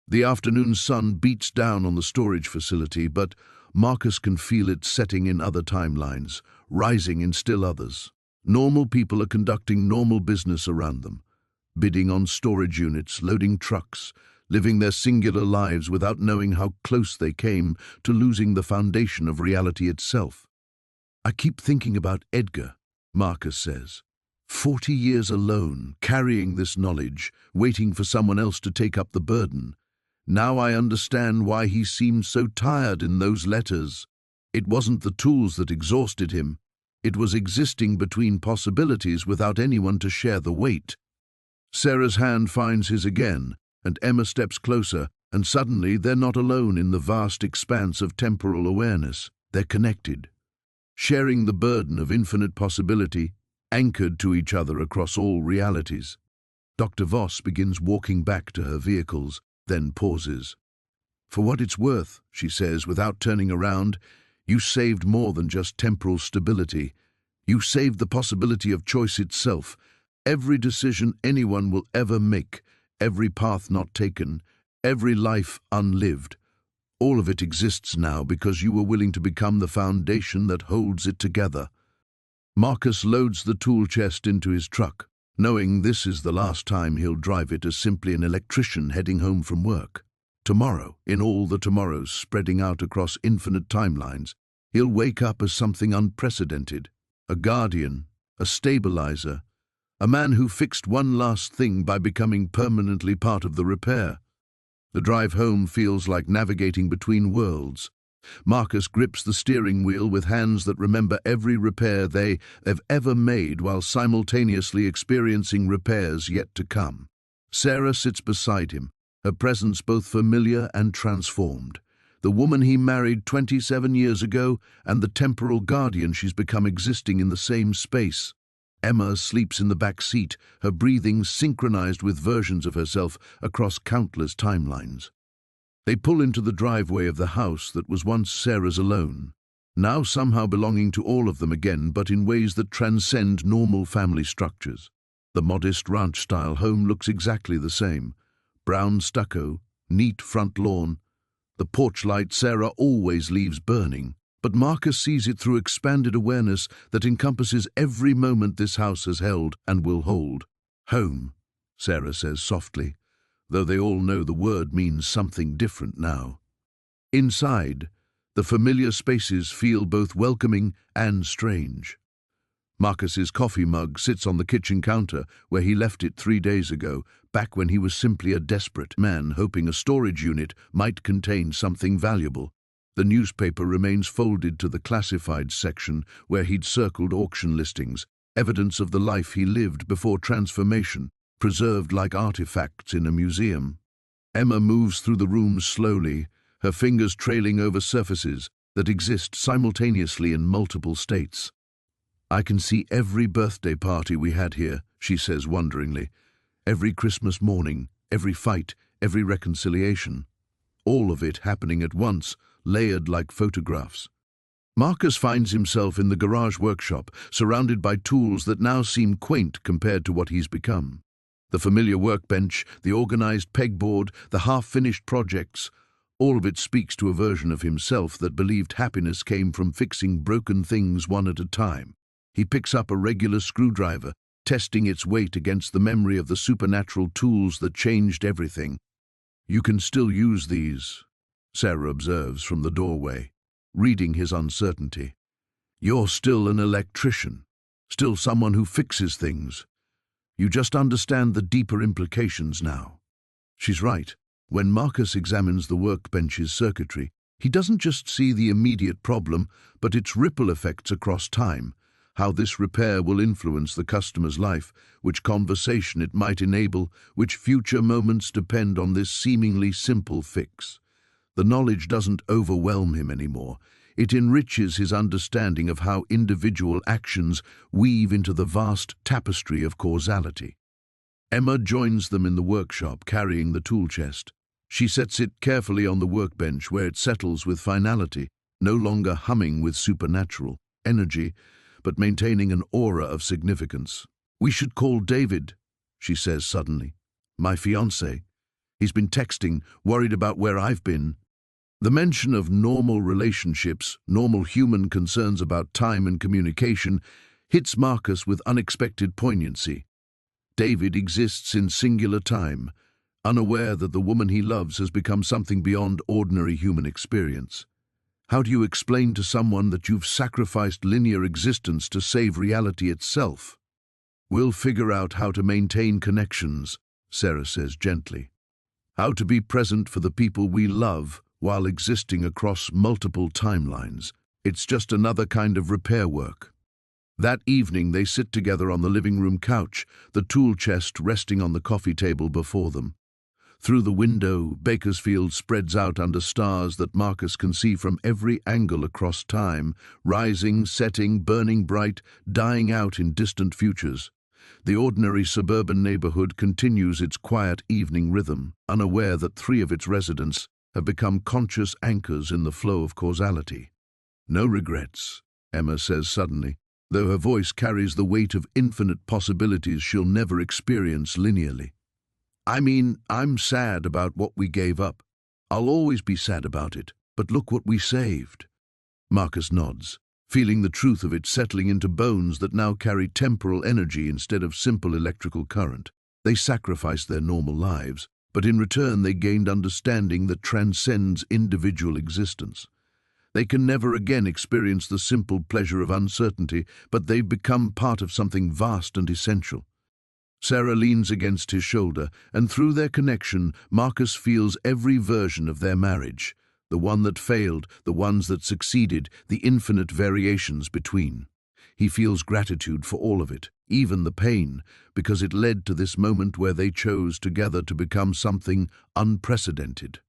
The afternoon sun beats down on the storage facility, but Marcus can feel it setting in other timelines, rising in still others. Normal people are conducting normal business around them, bidding on storage units, loading trucks, living their singular lives without knowing how close they came to losing the foundation of reality itself. I keep thinking about Edgar, Marcus says. 40 years alone, carrying this knowledge, waiting for someone else to take up the burden. Now I understand why he seemed so tired in those letters. It wasn't the tools that exhausted him. It was existing between possibilities without anyone to share the weight. Sarah's hand finds his again, and Emma steps closer, and suddenly they're not alone in the vast expanse of temporal awareness. They're connected, sharing the burden of infinite possibility, anchored to each other across all realities. Dr. Voss begins walking back to her vehicles, then pauses. For what it's worth, she says without turning around, you saved more than just temporal stability. You saved the possibility of choice itself. Every decision anyone will ever make, every path not taken, every life unlived, all of it exists now because you were willing to become the foundation that holds it together. Marcus loads the tool chest into his truck, knowing this is the last time he'll drive it as simply an electrician heading home from work. Tomorrow, in all the tomorrows spreading out across infinite timelines, he'll wake up as something unprecedented, a guardian, a stabilizer, a man who fixed one last thing by becoming permanently part of the repair. The drive home feels like navigating between worlds. Marcus grips the steering wheel with hands that remember every repair they've ever made while simultaneously experiencing repairs yet to come. Sarah sits beside him, her presence both familiar and transformed. The woman he married 27 years ago and the temporal guardian she's become existing in the same space. Emma sleeps in the back seat, her breathing synchronized with versions of herself across countless timelines. They pull into the driveway of the house that was once Sarah's alone, now somehow belonging to all of them again, but in ways that transcend normal family structures. The modest ranch-style home looks exactly the same. Brown stucco, neat front lawn, the porch light Sarah always leaves burning. But Marcus sees it through expanded awareness that encompasses every moment this house has held and will hold. Home, Sarah says softly, though they all know the word means something different now. Inside, the familiar spaces feel both welcoming and strange. Marcus's coffee mug sits on the kitchen counter where he left it 3 days ago, back when he was simply a desperate man hoping a storage unit might contain something valuable. The newspaper remains folded to the classified section where he'd circled auction listings, evidence of the life he lived before transformation, preserved like artifacts in a museum. Emma moves through the room slowly, her fingers trailing over surfaces that exist simultaneously in multiple states. "I can see every birthday party we had here," she says wonderingly. "Every Christmas morning, every fight, every reconciliation. All of it happening at once, layered like photographs." Marcus finds himself in the garage workshop, surrounded by tools that now seem quaint compared to what he's become. The familiar workbench, the organized pegboard, the half-finished projects, all of it speaks to a version of himself that believed happiness came from fixing broken things one at a time. He picks up a regular screwdriver, testing its weight against the memory of the supernatural tools that changed everything. "You can still use these," Sarah observes from the doorway, reading his uncertainty. "You're still an electrician, still someone who fixes things. You just understand the deeper implications now." She's right. When Marcus examines the workbench's circuitry, he doesn't just see the immediate problem, but its ripple effects across time, how this repair will influence the customer's life, which conversation it might enable, which future moments depend on this seemingly simple fix. The knowledge doesn't overwhelm him anymore. It enriches his understanding of how individual actions weave into the vast tapestry of causality. Emma joins them in the workshop, carrying the tool chest. She sets it carefully on the workbench where it settles with finality, no longer humming with supernatural energy, but maintaining an aura of significance. "We should call David," she says suddenly. "My fiancé. He's been texting, worried about where I've been." The mention of normal relationships, normal human concerns about time and communication, hits Marcus with unexpected poignancy. David exists in singular time, unaware that the woman he loves has become something beyond ordinary human experience. How do you explain to someone that you've sacrificed linear existence to save reality itself? "We'll figure out how to maintain connections," Sarah says gently. "How to be present for the people we love while existing across multiple timelines. It's just another kind of repair work." That evening they sit together on the living room couch, the tool chest resting on the coffee table before them. Through the window, Bakersfield spreads out under stars that Marcus can see from every angle across time, rising, setting, burning bright, dying out in distant futures. The ordinary suburban neighborhood continues its quiet evening rhythm, unaware that 3 of its residents have become conscious anchors in the flow of causality. "No regrets," Emma says suddenly, though her voice carries the weight of infinite possibilities she'll never experience linearly. "I mean, I'm sad about what we gave up. I'll always be sad about it, but look what we saved." Marcus nods, feeling the truth of it settling into bones that now carry temporal energy instead of simple electrical current. They sacrificed their normal lives, but in return they gained understanding that transcends individual existence. They can never again experience the simple pleasure of uncertainty, but they've become part of something vast and essential. Sarah leans against his shoulder, and through their connection, Marcus feels every version of their marriage, the one that failed, the ones that succeeded, the infinite variations between. He feels gratitude for all of it, even the pain, because it led to this moment where they chose together to become something unprecedented.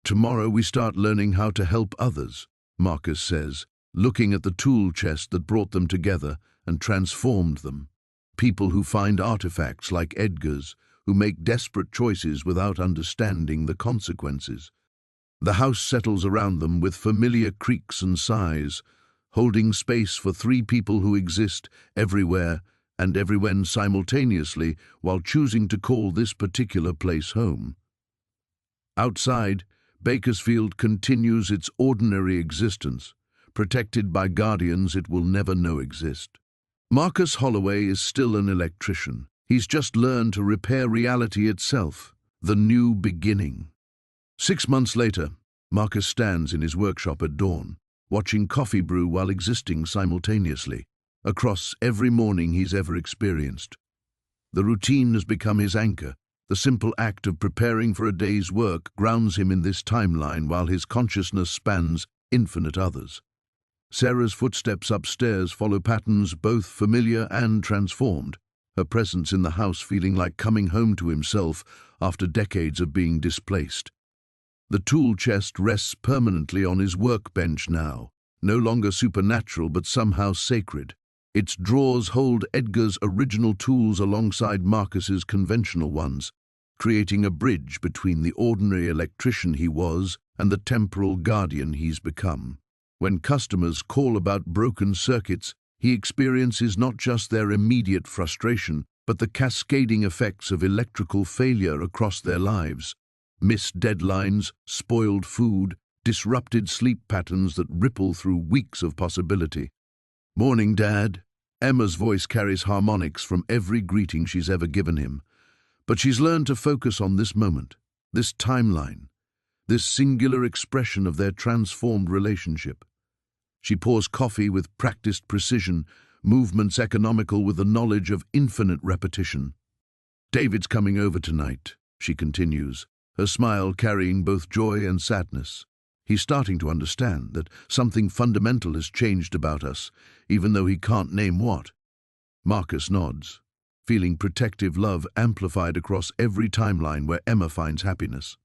"Tomorrow we start learning how to help others," Marcus says, looking at the tool chest that brought them together and transformed them. People who find artifacts like Edgar's, who make desperate choices without understanding the consequences. The house settles around them with familiar creaks and sighs, holding space for 3 people who exist everywhere and everywhen simultaneously while choosing to call this particular place home. Outside, Bakersfield continues its ordinary existence, protected by guardians it will never know exist. Marcus Holloway is still an electrician. He's just learned to repair reality itself, the new beginning. 6 months later, Marcus stands in his workshop at dawn, watching coffee brew while existing simultaneously. across every morning he's ever experienced. The routine has become his anchor. The simple act of preparing for a day's work grounds him in this timeline while his consciousness spans infinite others. Sarah's footsteps upstairs follow patterns both familiar and transformed, her presence in the house feeling like coming home to himself after decades of being displaced. The tool chest rests permanently on his workbench now, no longer supernatural but somehow sacred. Its drawers hold Edgar's original tools alongside Marcus's conventional ones, creating a bridge between the ordinary electrician he was and the temporal guardian he's become. When customers call about broken circuits, he experiences not just their immediate frustration, but the cascading effects of electrical failure across their lives. Missed deadlines, spoiled food, disrupted sleep patterns that ripple through weeks of possibility. "Morning, Dad." Emma's voice carries harmonics from every greeting she's ever given him. But she's learned to focus on this moment, this timeline, this singular expression of their transformed relationship. She pours coffee with practiced precision, movements economical with the knowledge of infinite repetition. "David's coming over tonight," she continues, her smile carrying both joy and sadness. "He's starting to understand that something fundamental has changed about us, even though he can't name what." Marcus nods, feeling protective love amplified across every timeline where Emma finds happiness.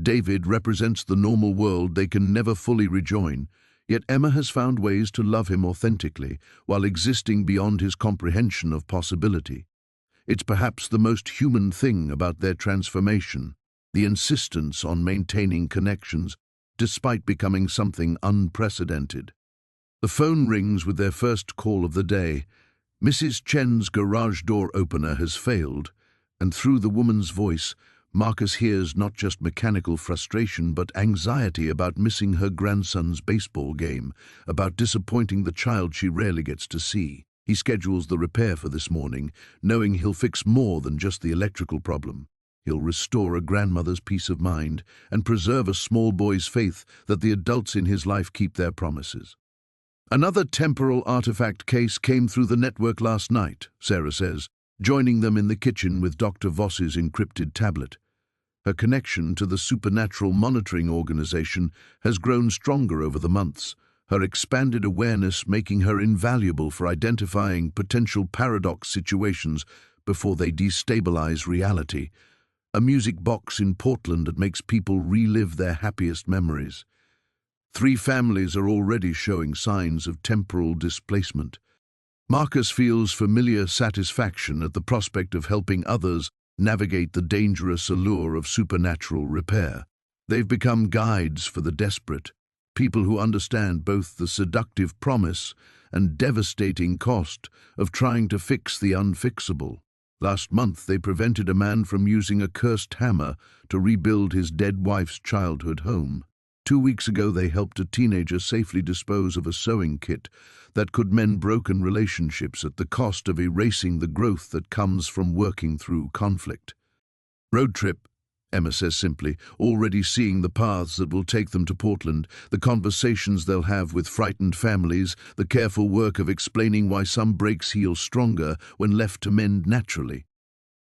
David represents the normal world they can never fully rejoin, yet Emma has found ways to love him authentically while existing beyond his comprehension of possibility. It's perhaps the most human thing about their transformation, the insistence on maintaining connections despite becoming something unprecedented. The phone rings with their first call of the day. Mrs. Chen's garage door opener has failed, and through the woman's voice, Marcus hears not just mechanical frustration but anxiety about missing her grandson's baseball game, about disappointing the child she rarely gets to see. He schedules the repair for this morning, knowing he'll fix more than just the electrical problem. He'll restore a grandmother's peace of mind and preserve a small boy's faith that the adults in his life keep their promises. "Another temporal artifact case came through the network last night," Sarah says, joining them in the kitchen with Dr. Voss's encrypted tablet. Her connection to the supernatural monitoring organization has grown stronger over the months, her expanded awareness making her invaluable for identifying potential paradox situations before they destabilize reality. A music box in Portland that makes people relive their happiest memories. 3 families are already showing signs of temporal displacement. Marcus feels familiar satisfaction at the prospect of helping others navigate the dangerous allure of supernatural repair. They've become guides for the desperate, people who understand both the seductive promise and devastating cost of trying to fix the unfixable. Last month, they prevented a man from using a cursed hammer to rebuild his dead wife's childhood home. 2 weeks ago, they helped a teenager safely dispose of a sewing kit that could mend broken relationships at the cost of erasing the growth that comes from working through conflict. "Road trip," Emma says simply, already seeing the paths that will take them to Portland, the conversations they'll have with frightened families, the careful work of explaining why some breaks heal stronger when left to mend naturally.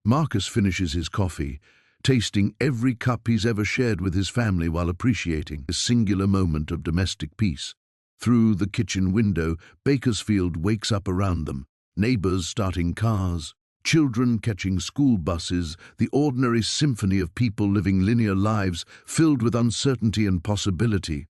Marcus finishes his coffee, tasting every cup he's ever shared with his family while appreciating this singular moment of domestic peace. Through the kitchen window, Bakersfield wakes up around them, neighbors starting cars, children catching school buses, the ordinary symphony of people living linear lives filled with uncertainty and possibility.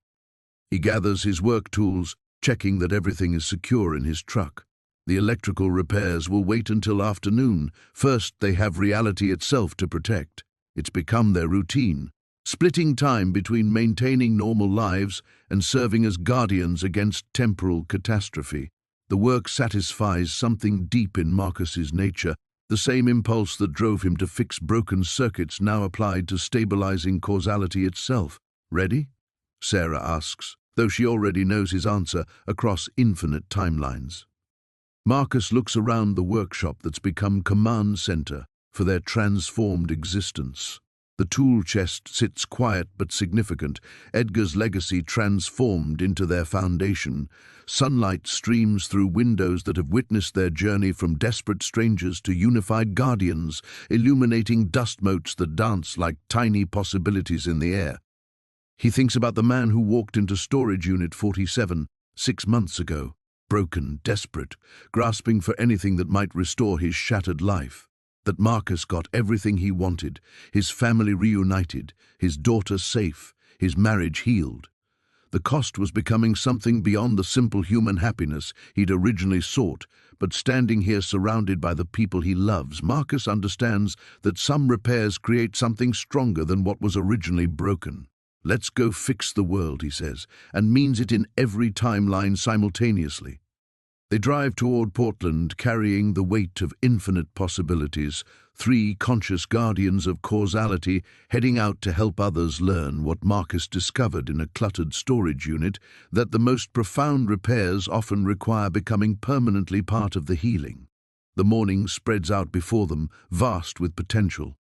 He gathers his work tools, checking that everything is secure in his truck. The electrical repairs will wait until afternoon. First, they have reality itself to protect. It's become their routine, splitting time between maintaining normal lives and serving as guardians against temporal catastrophe. The work satisfies something deep in Marcus's nature, the same impulse that drove him to fix broken circuits now applied to stabilizing causality itself. "Ready?" Sarah asks, though she already knows his answer across infinite timelines. Marcus looks around the workshop that's become command center for their transformed existence. The tool chest sits quiet but significant, Edgar's legacy transformed into their foundation. Sunlight streams through windows that have witnessed their journey from desperate strangers to unified guardians, illuminating dust motes that dance like tiny possibilities in the air. He thinks about the man who walked into Storage Unit 47 6 months ago, broken, desperate, grasping for anything that might restore his shattered life. That Marcus got everything he wanted, his family reunited, his daughter safe, his marriage healed. The cost was becoming something beyond the simple human happiness he'd originally sought, but standing here surrounded by the people he loves, Marcus understands that some repairs create something stronger than what was originally broken. "Let's go fix the world," he says, and means it in every timeline simultaneously. They drive toward Portland, carrying the weight of infinite possibilities, three conscious guardians of causality heading out to help others learn what Marcus discovered in a cluttered storage unit, that the most profound repairs often require becoming permanently part of the healing. The morning spreads out before them, vast with potential.